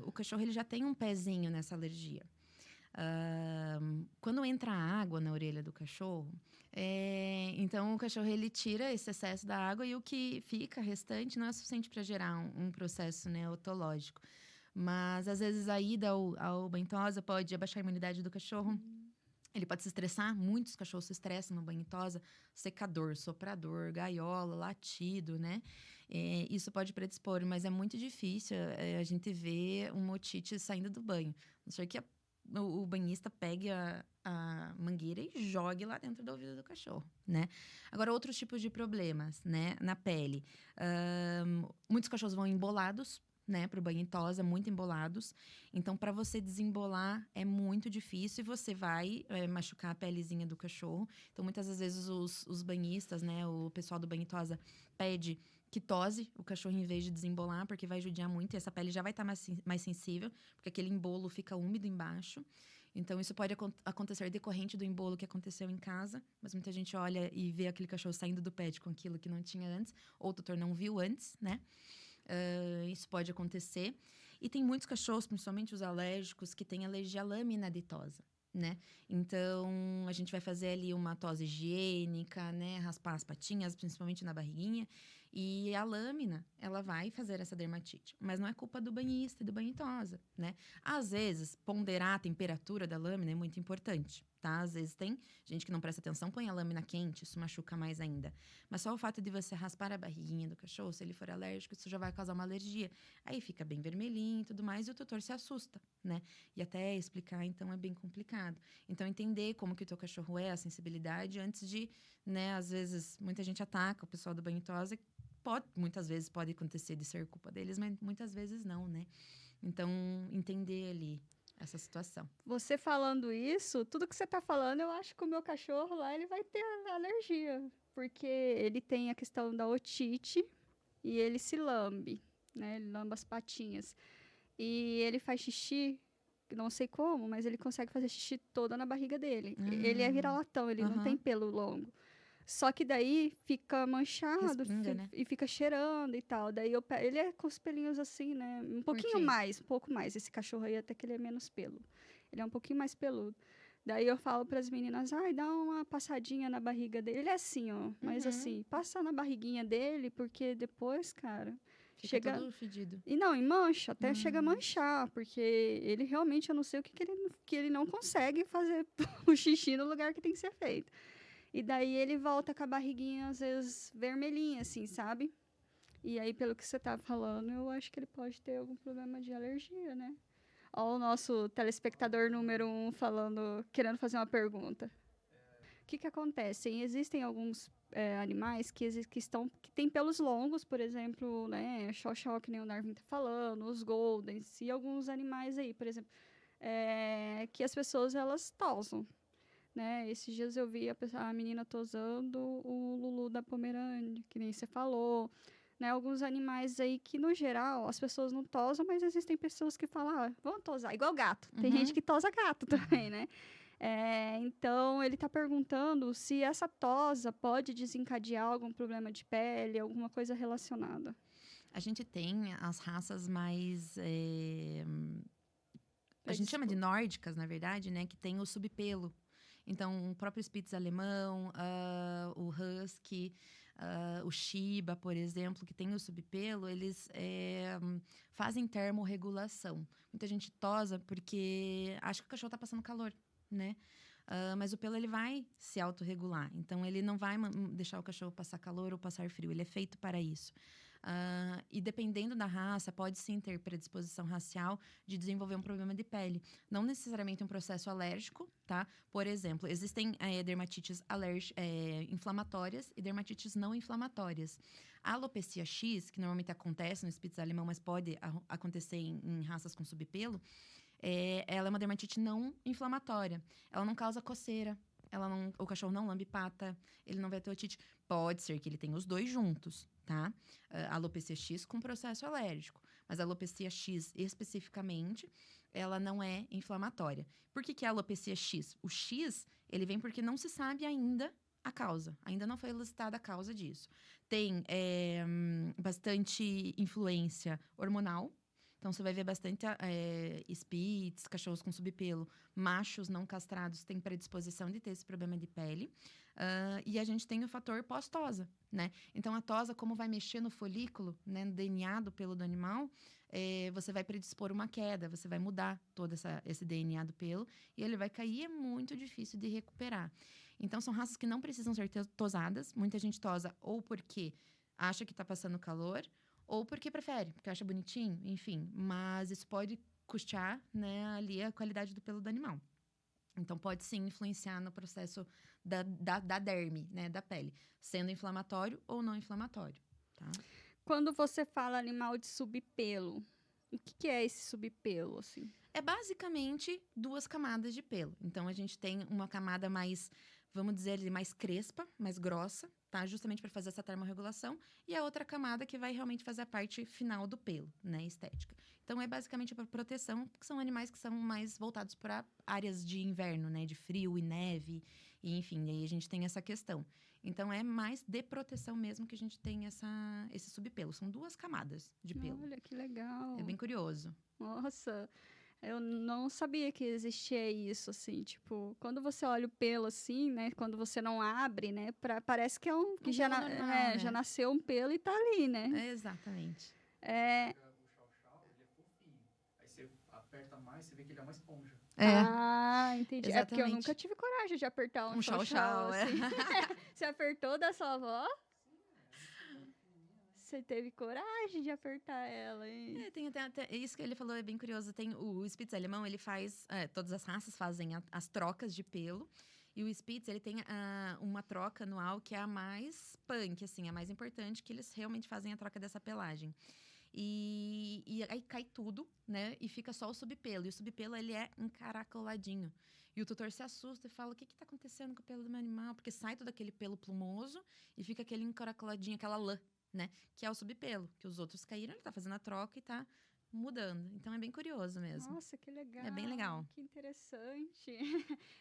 o cachorro ele já tem um pezinho nessa alergia. Quando entra água na orelha do cachorro, então o cachorro ele tira esse excesso da água e o que fica restante não é suficiente para gerar um processo, né, otológico. Mas às vezes a ida ao banho-tosa pode abaixar a imunidade do cachorro. Ele pode se estressar, muitos cachorros se estressam no banho-tosa, secador, soprador, gaiola, latido, né? Isso pode predispor, mas é muito difícil a gente ver uma otite saindo do banho. Não sei que o banhista pegue a mangueira e jogue lá dentro do ouvido do cachorro, né? Agora, outros tipos de problemas, né? Na pele. Muitos cachorros vão embolados, né, para o banho em tosa, muito embolados. Então, para você desembolar é muito difícil e você vai machucar a pelezinha do cachorro. Então, muitas das vezes os banhistas, né, o pessoal do banho em tosa pede que tose o cachorro em vez de desembolar, porque vai judiar muito e essa pele já vai estar mais sensível, porque aquele embolo fica úmido embaixo. Então, isso pode acontecer decorrente do embolo que aconteceu em casa, mas muita gente olha e vê aquele cachorro saindo do pet com aquilo que não tinha antes, ou o tutor não viu antes, né? Isso pode acontecer. E tem muitos cachorros, principalmente os alérgicos, que têm alergia à lâmina de tosa, né? Então, a gente vai fazer ali uma tosa higiênica, né? Raspar as patinhas, principalmente na barriguinha. E a lâmina, ela vai fazer essa dermatite. Mas não é culpa do banhista e do banho em tosa, né? Às vezes, ponderar a temperatura da lâmina é muito importante, tá? Às vezes tem gente que não presta atenção, põe a lâmina quente, isso machuca mais ainda. Mas só o fato de você raspar a barriguinha do cachorro, se ele for alérgico, isso já vai causar uma alergia. Aí fica bem vermelhinho e tudo mais, e o tutor se assusta, né? E até explicar, então, é bem complicado. Então, entender como que o teu cachorro é, a sensibilidade, antes de, né, às vezes, muita gente ataca o pessoal do banho em tosa, muitas vezes pode acontecer de ser culpa deles, mas muitas vezes não, né? Então, entender ali essa situação.
Você falando isso, tudo que você tá falando, eu acho que o meu cachorro lá, ele vai ter alergia. Porque ele tem a questão da otite e ele se lambe, né? Ele lamba as patinhas. E ele faz xixi, não sei como, mas ele consegue fazer xixi toda na barriga dele. Ele é vira-latão, ele não tem pelo longo. Só que daí fica manchado
Respinga, né?
e fica cheirando e tal. Daí ele é com os pelinhos assim, né? Um pouquinho mais, um pouco mais. Esse cachorro aí até que ele é menos pelo. Ele é um pouquinho mais peludo. Daí eu falo para as meninas, ai, dá uma passadinha na barriga dele. Ele é assim, ó, mas assim, passa na barriguinha dele, porque depois, cara,
Fica
chega
todo fedido.
e não, e mancha, até chega a manchar, porque ele realmente, eu não sei o que ele não consegue fazer o xixi no lugar que tem que ser feito. E daí ele volta com a barriguinha, às vezes, vermelhinha, assim, sabe? E aí, pelo que você tá falando, eu acho que ele pode ter algum problema de alergia, né? Ó, o nosso telespectador número 1 falando, querendo fazer uma pergunta. O que acontece? Existem alguns animais que têm pelos longos, por exemplo, né? Xoxó, que nem o Narvin tá falando, os Goldens, e alguns animais aí, por exemplo, que as pessoas, elas tosam. Né? Esses dias eu vi a menina tosando o Lulu da Pomerânia, que nem você falou. Né? Alguns animais aí que, no geral, as pessoas não tosam, mas existem pessoas que falam, ah, vamos tosar, igual gato. Tem gente que tosa gato também, né? Então, ele está perguntando se essa tosa pode desencadear algum problema de pele, alguma coisa relacionada.
A gente tem as raças mais... a gente chama de nórdicas, na verdade, né? Que tem o subpelo. Então, o próprio Spitz alemão, o Husky, o Shiba, por exemplo, que tem o subpelo, eles fazem termorregulação. Muita gente tosa porque acha que o cachorro está passando calor, né? Mas o pelo, ele vai se autorregular. Então, ele não vai deixar o cachorro passar calor ou passar frio. Ele é feito para isso. E dependendo da raça, pode sim ter predisposição racial de desenvolver um problema de pele. Não necessariamente um processo alérgico, tá? Por exemplo, existem dermatites inflamatórias e dermatites não inflamatórias. A alopecia X, que normalmente acontece no Spitz alemão, mas pode acontecer em raças com subpelo, ela é uma dermatite não inflamatória. Ela não causa coceira. O cachorro não lambe pata, ele não vai ter otite. Pode ser que ele tenha os dois juntos, tá? Alopecia X com processo alérgico. Mas a alopecia X, especificamente, ela não é inflamatória. Por que é a alopecia X? O X, ele vem porque não se sabe ainda a causa. Ainda não foi elicitada a causa disso. Tem bastante influência hormonal. Então, você vai ver bastante Spitz, cachorros com subpelo, machos não castrados têm predisposição de ter esse problema de pele. E a gente tem o fator pós-tosa, né? Então, a tosa, como vai mexer no folículo, né, no DNA do pelo do animal, você vai predispor uma queda, você vai mudar todo esse DNA do pelo e ele vai cair, é muito difícil de recuperar. Então, são raças que não precisam ser tosadas. Muita gente tosa ou porque acha que está passando calor, ou porque prefere, porque acha bonitinho, enfim. Mas isso pode custear, né, ali a qualidade do pelo do animal. Então, pode sim influenciar no processo da derme, né, da pele, sendo inflamatório ou não inflamatório, tá?
Quando você fala animal de subpelo, o que é esse subpelo, assim?
É basicamente 2 camadas de pelo. Então, a gente tem uma camada mais, vamos dizer, mais crespa, mais grossa, tá? Justamente para fazer essa termorregulação. E a outra camada que vai realmente fazer a parte final do pelo, né? Estética. Então, é basicamente para proteção, porque são animais que são mais voltados para áreas de inverno, né? De frio e neve, e enfim, aí a gente tem essa questão. Então, é mais de proteção mesmo que a gente tem esse subpelo. São 2 camadas de pelo.
Olha, que legal.
É bem curioso.
Nossa, eu não sabia que existia isso, assim, tipo, quando você olha o pelo assim, né, quando você não abre, né, parece que é que já,
pelo normal, né?
já nasceu um pelo e tá ali, né?
Exatamente.
É,
O chau-chau, ele é fofinho. Aí você aperta mais, você vê que ele é uma esponja.
entendi. É porque eu
Exatamente.
nunca tive coragem de apertar um
chau-chau,
chau-chau,
é.
assim. Você apertou da sua avó? Você teve coragem de apertar ela, hein?
Tem até isso que ele falou é bem curioso. Tem o Spitz alemão, ele faz, todas as raças fazem as trocas de pelo. E o Spitz, ele tem uma troca anual que é a mais punk, assim, a mais importante, que eles realmente fazem a troca dessa pelagem. E aí cai tudo, né? E fica só o subpelo. E o subpelo, ele é encaracoladinho. E o tutor se assusta e fala, o que tá acontecendo com o pelo do meu animal? Porque sai todo aquele pelo plumoso e fica aquele encaracoladinho, aquela lã, né? Que é o subpelo. Que os outros caíram, ele tá fazendo a troca e tá mudando. Então, é bem curioso mesmo.
Nossa, que legal.
É bem legal.
Que interessante.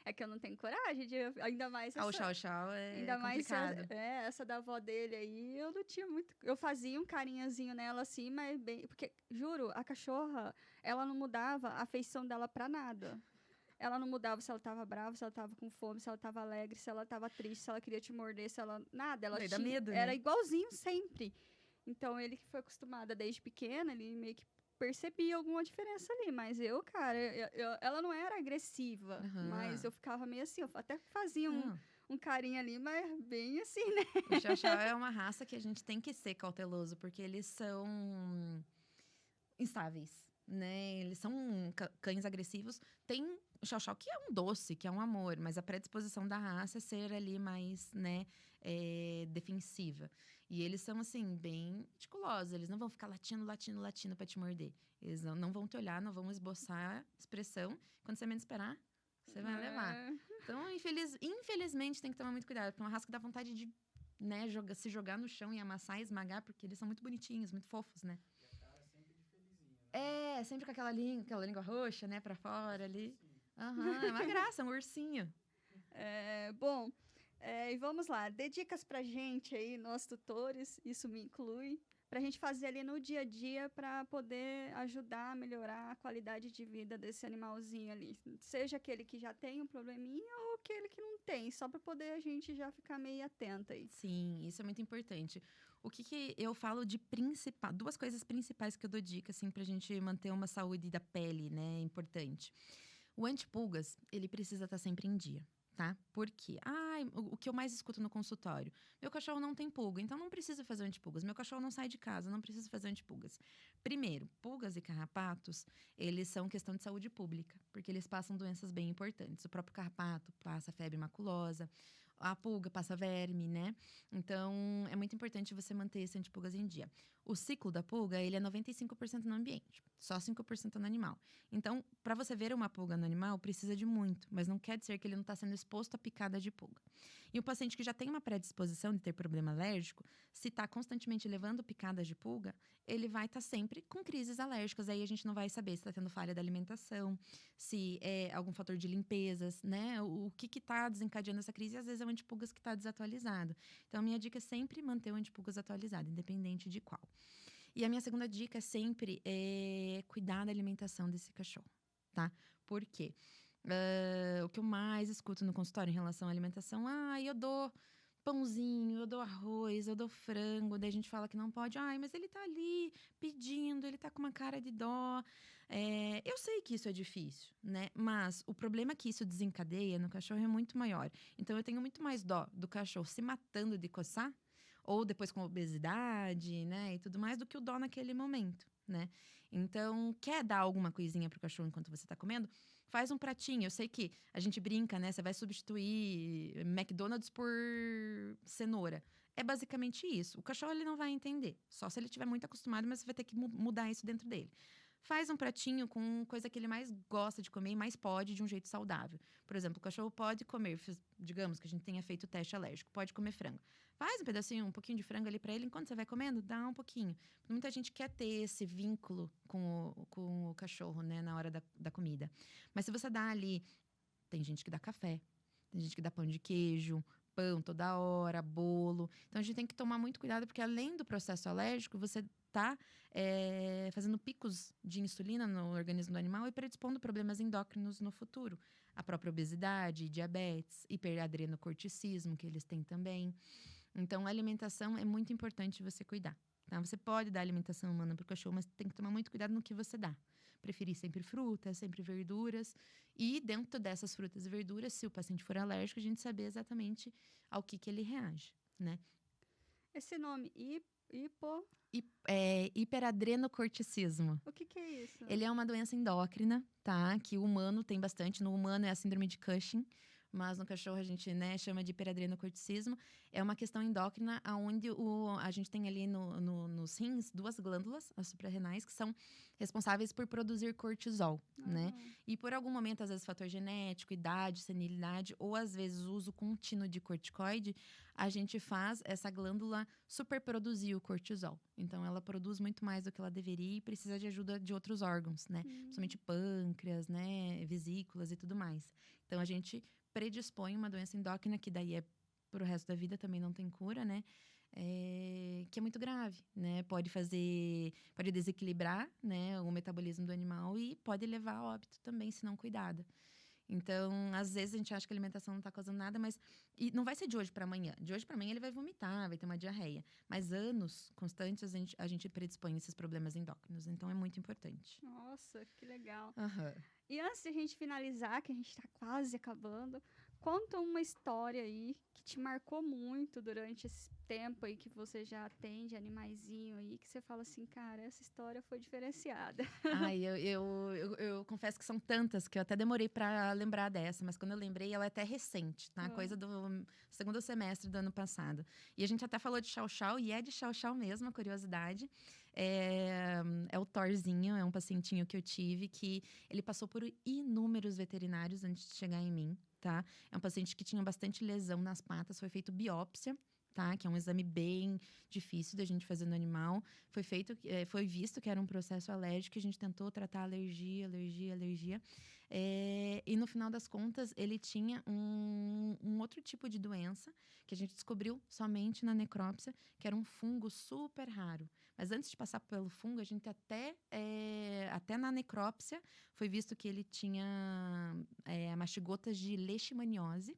É que eu não tenho coragem de... Ainda mais
O chau-chau é
Ainda mais
complicado.
essa da avó dele aí, eu não tinha muito. Eu fazia um carinhazinho nela assim, mas bem. Porque, juro, a cachorra, ela não mudava a feição dela pra nada. Ela não mudava se ela tava brava, se ela tava com fome, se ela tava alegre, se ela tava triste, se ela queria te morder, se ela. Nada. Ela
Daí dá
tinha.
medo,
Era
né?
igualzinho sempre. Então, ele que foi acostumada desde pequena, ele meio que percebia alguma diferença ali. Mas eu, cara, ela não era agressiva.
Aham.
Mas eu ficava meio assim, eu até fazia
Não.
um carinho ali, mas bem assim, né?
O chau-chau é uma raça que a gente tem que ser cauteloso, porque eles são instáveis, né? Eles são cães agressivos. Tem o chau-chau que é um doce, que é um amor, mas a predisposição da raça é ser ali mais, né, defensiva. E eles são, assim, bem meticulosos. Eles não vão ficar latindo pra te morder. Eles não vão te olhar, não vão esboçar expressão. Quando você menos esperar, você vai levar. Então, infelizmente, tem que tomar muito cuidado. Porque é uma raça que dá vontade de, né, se jogar no chão e amassar e esmagar, porque eles são muito bonitinhos, muito fofos, né?
E a cara sempre de felizinho, né?
Sempre com aquela língua roxa, né, pra fora ali. Aham, é uma graça, um ursinho.
Bom, e vamos lá. Dê dicas pra gente aí, nós tutores, isso me inclui, pra gente fazer ali no dia a dia pra poder ajudar a melhorar a qualidade de vida desse animalzinho ali. Seja aquele que já tem um probleminha ou aquele que não tem, só pra poder a gente já ficar meio atenta aí.
Sim, isso é muito importante. O que eu falo de principal, 2 coisas principais que eu dou dica, assim, pra gente manter uma saúde da pele, né, importante. O antipulgas, ele precisa estar sempre em dia, tá? Por quê? O que eu mais escuto no consultório. Meu cachorro não tem pulga, então não preciso fazer antipulgas. Meu cachorro não sai de casa, não preciso fazer antipulgas. Primeiro, pulgas e carrapatos, eles são questão de saúde pública, porque eles passam doenças bem importantes. O próprio carrapato passa febre maculosa, a pulga passa verme, né? Então, é muito importante você manter esse antipulgas em dia. O ciclo da pulga, ele é 95% no ambiente, só 5% no animal. Então, para você ver uma pulga no animal, precisa de muito, mas não quer dizer que ele não está sendo exposto à picada de pulga. E o paciente que já tem uma predisposição de ter problema alérgico, se está constantemente levando picadas de pulga, ele vai estar sempre com crises alérgicas. Aí a gente não vai saber se está tendo falha da alimentação, se é algum fator de limpezas, né? O que está desencadeando essa crise, às vezes é o antipulgas que está desatualizado. Então, a minha dica é sempre manter o antipulgas atualizado, independente de qual. E a minha segunda dica é sempre cuidar da alimentação desse cachorro, tá? Por quê? O que eu mais escuto no consultório em relação à alimentação, eu dou pãozinho, eu dou arroz, eu dou frango, daí a gente fala que não pode, mas ele tá ali pedindo, ele tá com uma cara de dó. Eu sei que isso é difícil, né? Mas o problema que isso desencadeia no cachorro é muito maior. Então, eu tenho muito mais dó do cachorro se matando de coçar, ou depois com obesidade, né, e tudo mais, do que o dó naquele momento, né? Então, quer dar alguma coisinha pro cachorro enquanto você tá comendo? Faz um pratinho. Eu sei que a gente brinca, né? Você vai substituir McDonald's por cenoura. É basicamente isso. O cachorro, ele não vai entender. Só se ele estiver muito acostumado, mas você vai ter que mudar isso dentro dele. Faz um pratinho com coisa que ele mais gosta de comer e mais pode, de um jeito saudável. Por exemplo, o cachorro pode comer, digamos que a gente tenha feito o teste alérgico, pode comer frango. Faz um pedacinho, um pouquinho de frango ali pra ele, enquanto você vai comendo, dá um pouquinho. Muita gente quer ter esse vínculo com o cachorro, né, na hora da comida. Mas se você dá ali, tem gente que dá café, tem gente que dá pão de queijo, pão toda hora, bolo. Então, a gente tem que tomar muito cuidado, porque além do processo alérgico, você tá fazendo picos de insulina no organismo do animal e predispondo problemas endócrinos no futuro. A própria obesidade, diabetes, hiperadrenocorticismo, que eles têm também. Então, a alimentação é muito importante você cuidar. Tá? Você pode dar alimentação humana para o cachorro, mas tem que tomar muito cuidado no que você dá. Preferir sempre frutas, sempre verduras. E dentro dessas frutas e verduras, se o paciente for alérgico, a gente saber exatamente ao que ele reage, né?
Esse nome, hipo...
Hiperadrenocorticismo.
O que é isso?
Ele é uma doença endócrina, tá? Que o humano tem bastante. No humano é a síndrome de Cushing, mas no cachorro a gente, né, chama de hiperadrenocorticismo. É uma questão endócrina onde a gente tem ali nos rins duas glândulas, as suprarrenais, que são responsáveis por produzir cortisol, né? E por algum momento, às vezes fator genético, idade, senilidade, ou às vezes uso contínuo de corticoide, a gente faz essa glândula superproduzir o cortisol. Então, ela produz muito mais do que ela deveria e precisa de ajuda de outros órgãos, né? Principalmente pâncreas, né? Vesículas e tudo mais. Então, a gente predispõe uma doença endócrina, que daí é pro resto da vida, também não tem cura, né? Que é muito grave, né? Pode desequilibrar, né, o metabolismo do animal e pode levar a óbito também, se não cuidada. Então, às vezes a gente acha que a alimentação não está causando nada, mas e não vai ser de hoje para amanhã. De hoje para amanhã ele vai vomitar, vai ter uma diarreia. Mas anos constantes a gente predispõe esses problemas endócrinos. Então, é muito importante.
Nossa, que legal.
Uhum.
E antes de a gente finalizar, que a gente está quase acabando, conta uma história aí que te marcou muito durante esse tempo aí que você já atende animaizinho aí, que você fala assim, cara, essa história foi diferenciada.
Eu confesso que são tantas que eu até demorei para lembrar dessa, mas quando eu lembrei, ela é até recente, tá? Coisa do segundo semestre do ano passado. E a gente até falou de chow-chow, e é de chow-chow mesmo, a curiosidade. É o Thorzinho, é um pacientinho que eu tive, que ele passou por inúmeros veterinários antes de chegar em mim, tá? É um paciente que tinha bastante lesão nas patas, foi feito biópsia, tá? Que é um exame bem difícil da gente fazer no animal. Foi visto que era um processo alérgico, a gente tentou tratar alergia. E no final das contas, ele tinha um outro tipo de doença que a gente descobriu somente na necrópsia, que era um fungo super raro. Mas antes de passar pelo fungo, a gente até na necrópsia foi visto que ele tinha mastigotas de leishmaniose,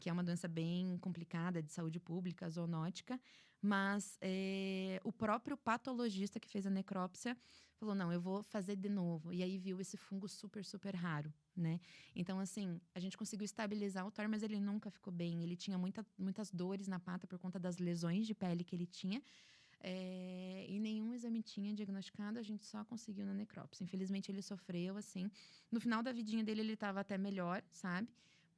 que é uma doença bem complicada de saúde pública, zoonótica, mas o próprio patologista que fez a necrópsia falou, não, eu vou fazer de novo. E aí viu esse fungo super, super raro, né? Então, assim, a gente conseguiu estabilizar o Thor, mas ele nunca ficou bem. Ele tinha muitas dores na pata por conta das lesões de pele que ele tinha. E nenhum exame tinha diagnosticado, a gente só conseguiu na necrópsia. Infelizmente, ele sofreu, assim. No final da vidinha dele, ele estava até melhor, sabe?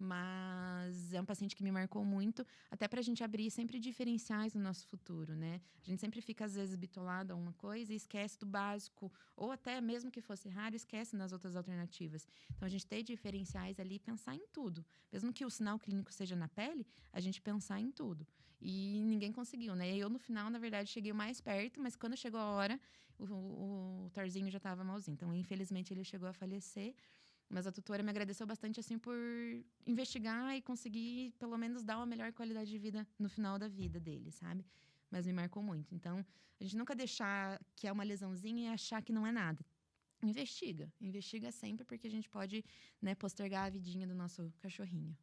mas é um paciente que me marcou muito, até pra gente abrir sempre diferenciais no nosso futuro, né? A gente sempre fica, às vezes, bitolado a uma coisa e esquece do básico, ou até mesmo que fosse raro, esquece nas outras alternativas. Então, a gente ter diferenciais ali e pensar em tudo. Mesmo que o sinal clínico seja na pele, a gente pensar em tudo. E ninguém conseguiu, né? Eu, no final, na verdade, cheguei o mais perto, mas quando chegou a hora, o Tarzinho já estava malzinho. Então, infelizmente, ele chegou a falecer. Mas a tutora me agradeceu bastante, assim, por investigar e conseguir, pelo menos, dar uma melhor qualidade de vida no final da vida dele, sabe? Mas me marcou muito. Então, a gente nunca deixar que é uma lesãozinha e achar que não é nada. Investiga. Investiga sempre, porque a gente pode, né, postergar a vidinha do nosso cachorrinho.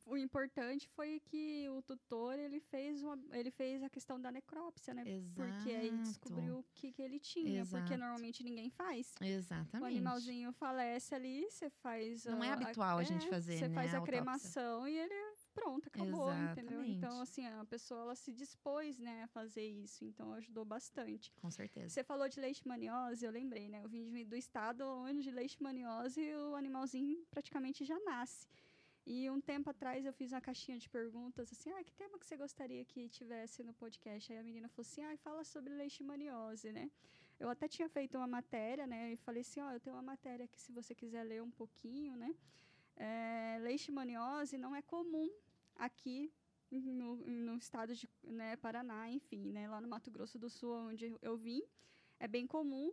O importante foi que o tutor, ele fez a questão da necrópsia, né? Porque aí descobriu o que ele tinha.
Exato.
Porque normalmente ninguém faz.
Exatamente.
O animalzinho falece ali, você faz...
Não é habitual a gente fazer,
você
né,
faz
a
a
autópsia.
cremação e ele... Pronto, acabou, entendeu?
Exatamente.
Então, assim, a pessoa, ela se dispôs, né, a fazer isso. Então, ajudou bastante.
Com certeza.
Você falou de leishmaniose, eu lembrei, né? Eu vim do estado onde leishmaniose o animalzinho praticamente já nasce. E um tempo atrás eu fiz uma caixinha de perguntas, assim, que tema que você gostaria que tivesse no podcast? Aí a menina falou assim, fala sobre leishmaniose, né? Eu até tinha feito uma matéria, né? E falei assim, eu tenho uma matéria aqui, se você quiser ler um pouquinho, né? Leishmaniose não é comum aqui no estado de, né, Paraná, enfim, né? Lá no Mato Grosso do Sul, onde eu vim, é bem comum,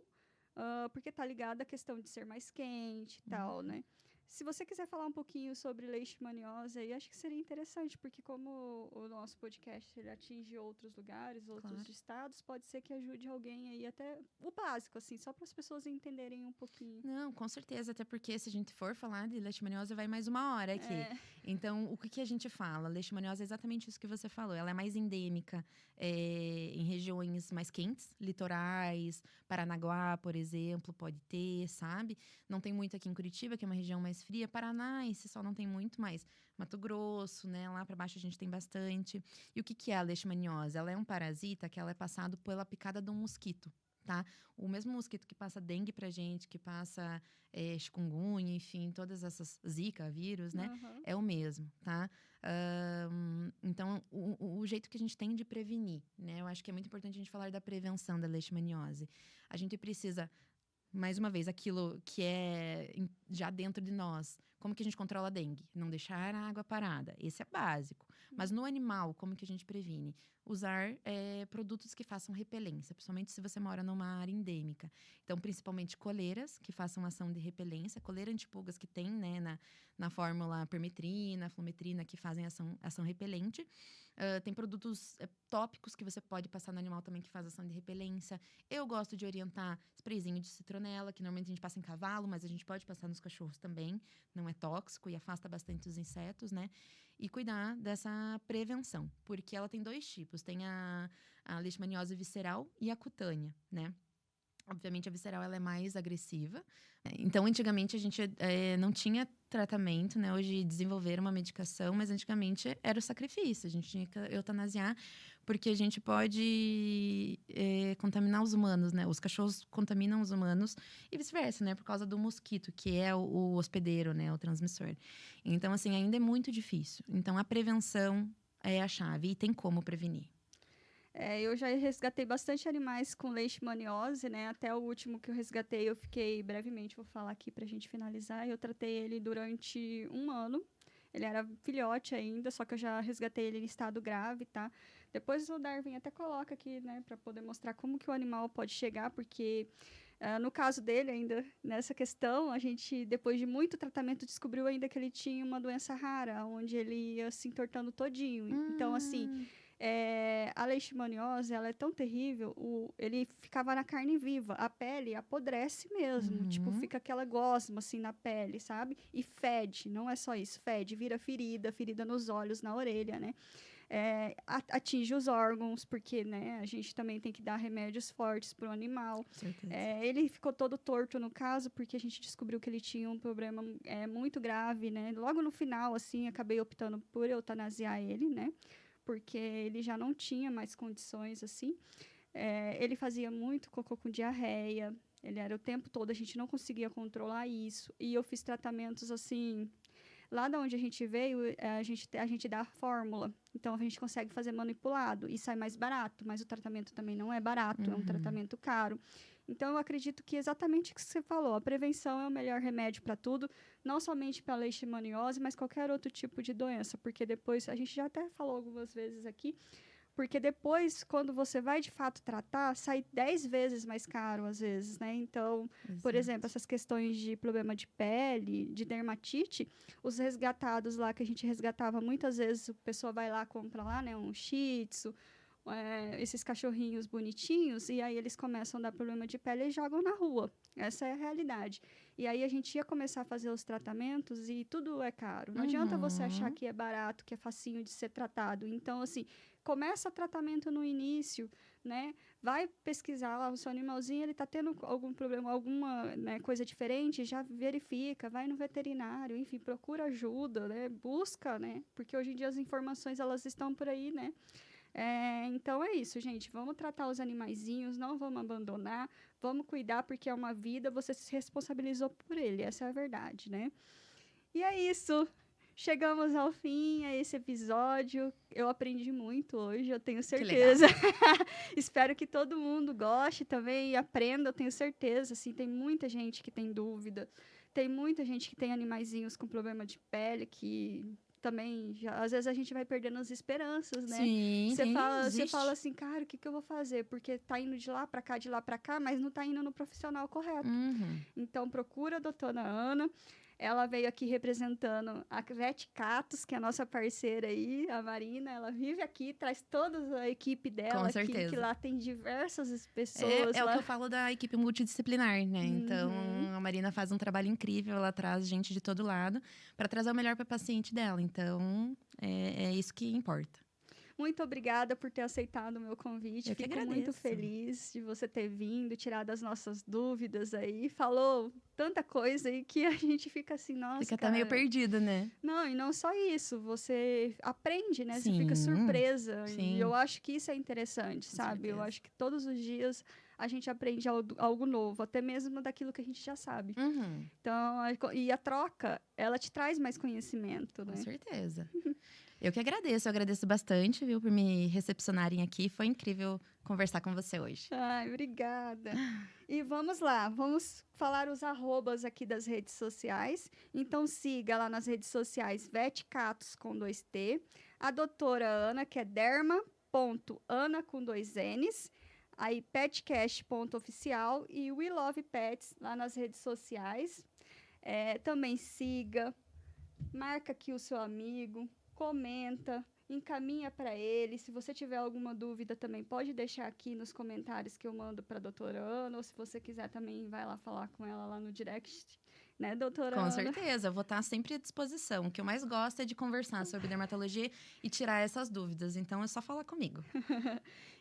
porque tá ligado à questão de ser mais quente e tal, né? Se você quiser falar um pouquinho sobre leishmaniose, aí acho que seria interessante, porque como o nosso podcast ele atinge outros lugares, outros estados, pode ser que ajude alguém aí até o básico, assim, só para as pessoas entenderem um pouquinho.
Não, com certeza, até porque se a gente for falar de leishmaniose, vai mais uma hora aqui. Então, o que a gente fala? Leishmaniose é exatamente isso que você falou. Ela é mais endêmica em regiões mais quentes, litorais, Paranaguá, por exemplo, pode ter, sabe? Não tem muito aqui em Curitiba, que é uma região mais fria. Paraná, esse só não tem muito, mas Mato Grosso, né? Lá para baixo a gente tem bastante. E o que é a leishmaniose? Ela é um parasita que ela é passado pela picada de um mosquito. Tá? O mesmo mosquito que passa dengue pra gente, que passa chikungunya, enfim, todas essas zika, vírus, né? É o mesmo, tá? Então, o jeito que a gente tem de prevenir, né? Eu acho que é muito importante a gente falar da prevenção da leishmaniose. A gente precisa, mais uma vez, aquilo que é já dentro de nós. Como que a gente controla a dengue? Não deixar a água parada. Esse é básico. Mas no animal, como que a gente previne? Usar produtos que façam repelência, principalmente se você mora numa área endêmica. Então, principalmente coleiras que façam ação de repelência, coleira antipulgas que tem, né, na fórmula permetrina, flometrina, que fazem ação repelente. Tem produtos tópicos que você pode passar no animal também que faz ação de repelência. Eu gosto de orientar sprayzinho de citronela, que normalmente a gente passa em cavalo, mas a gente pode passar nos cachorros também. Não é tóxico e afasta bastante os insetos, né? E cuidar dessa prevenção, porque ela tem 2 tipos. Tem a leishmaniose visceral e a cutânea, né? Obviamente, a visceral ela é mais agressiva. Então, antigamente, a gente não tinha tratamento, né? Hoje, desenvolveram uma medicação, mas antigamente era o sacrifício. A gente tinha que eutanasiar, porque a gente pode contaminar os humanos, né? Os cachorros contaminam os humanos e vice-versa, né? Por causa do mosquito, que é o hospedeiro, né? O transmissor. Então, assim, ainda é muito difícil. Então, a prevenção é a chave e tem como prevenir.
Eu já resgatei bastante animais com leishmaniose, né? Até o último que eu resgatei, eu fiquei brevemente, vou falar aqui pra gente finalizar. Eu tratei ele durante 1 ano. Ele era filhote ainda, só que eu já resgatei ele em estado grave, tá? Depois o Darwin até coloca aqui, né? Pra poder mostrar como que o animal pode chegar, porque... no caso dele, ainda nessa questão, a gente, depois de muito tratamento, descobriu ainda que ele tinha uma doença rara, onde ele ia se entortando todinho. Então, assim... a leishmaniose, ela é tão terrível, ele ficava na carne viva, a pele apodrece mesmo, tipo, fica aquela gosma, assim, na pele, sabe? E fede, não é só isso, fede, vira ferida nos olhos, na orelha, né? Atinge os órgãos, porque, né, a gente também tem que dar remédios fortes para o animal. Ele ficou todo torto, no caso, porque a gente descobriu que ele tinha um problema muito grave, né? Logo no final, assim, acabei optando por eutanasiar ele, né? Porque ele já não tinha mais condições, assim. Ele fazia muito cocô com diarreia, ele era o tempo todo, a gente não conseguia controlar isso. E eu fiz tratamentos, assim, lá de onde a gente veio, a gente dá a fórmula. Então, a gente consegue fazer manipulado e sai mais barato, mas o tratamento também não é barato, é um tratamento caro. Então, eu acredito que exatamente o que você falou, a prevenção é o melhor remédio para tudo, não somente para a leishmaniose, mas qualquer outro tipo de doença, porque depois, a gente já até falou algumas vezes aqui, porque depois, quando você vai de fato tratar, sai 10 vezes mais caro, às vezes, né? Então, por exemplo, essas questões de problema de pele, de dermatite, os resgatados lá, que a gente resgatava muitas vezes, a pessoa vai lá, compra lá, né, um shih tzu, esses cachorrinhos bonitinhos, e aí eles começam a dar problema de pele e jogam na rua. Essa é a realidade. E aí a gente ia começar a fazer os tratamentos e tudo é caro. Não adianta você achar que é barato, que é facinho de ser tratado. Então, assim, começa o tratamento no início, né? Vai pesquisar lá, o seu animalzinho, ele tá tendo algum problema, alguma, né, coisa diferente, já verifica, vai no veterinário, enfim, procura ajuda, né? Busca, né? Porque hoje em dia as informações, elas estão por aí, né? Então é isso, gente. Vamos tratar os animaizinhos, não vamos abandonar, vamos cuidar porque é uma vida, você se responsabilizou por ele, essa é a verdade, né? E é isso. Chegamos ao fim a esse episódio. Eu aprendi muito hoje, eu tenho certeza. Espero que todo mundo goste também e aprenda, eu tenho certeza. Assim, tem muita gente que tem dúvida, tem muita gente que tem animaizinhos com problema de pele que também, às vezes a gente vai perdendo as esperanças, né?
Sim,
Você fala assim, cara, o que eu vou fazer? Porque tá indo de lá para cá, mas não tá indo no profissional correto. Então, procura a doutora Ana. Ela veio aqui representando a Vet Catos, que é a nossa parceira aí, a Marina. Ela vive aqui, traz toda a equipe dela
Com
aqui,
certeza.
que lá tem diversas pessoas.
É o que eu falo da equipe multidisciplinar, né? Então,
Uhum.
a Marina faz um trabalho incrível, ela traz gente de todo lado para trazer o melhor para a paciente dela. Então, é isso que importa.
Muito obrigada por ter aceitado o meu convite.
Eu que
Fico
agradeço.
muito feliz de você ter vindo, tirado as nossas dúvidas aí. Falou tanta coisa aí que a gente fica assim, nossa,
Fica
cara.
até meio perdida, né?
Não, e não só isso. Você aprende, né? Você
Sim,
fica surpresa.
sim.
E eu acho que isso é interessante,
Com
sabe? Eu
certeza.
acho que todos os dias a gente aprende algo novo, até mesmo daquilo que a gente já sabe. Então, e a troca, ela te traz mais conhecimento,
Com
né?
certeza. Eu agradeço bastante, viu, por me recepcionarem aqui. Foi incrível conversar com você hoje.
Ai, obrigada. E vamos lá, vamos falar os arrobas aqui das redes sociais. Então, siga lá nas redes sociais Vetcatos com 2T, a doutora Ana, que é derma.ana com 2 N's, aí petcast.oficial e We Love Pets lá nas redes sociais. Também siga, marca aqui o seu amigo, comenta, encaminha para ele. Se você tiver alguma dúvida também pode deixar aqui nos comentários que eu mando para a doutora Ana, ou se você quiser também vai lá falar com ela lá no direct, né, doutora Ana?
Com certeza, eu vou estar sempre à disposição. O que eu mais gosto é de conversar sobre dermatologia e tirar essas dúvidas, então é só falar comigo.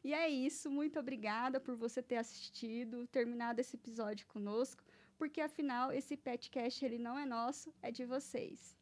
E é isso, muito obrigada por você ter assistido, terminado esse episódio conosco, porque afinal esse podcast ele não é nosso, é de vocês.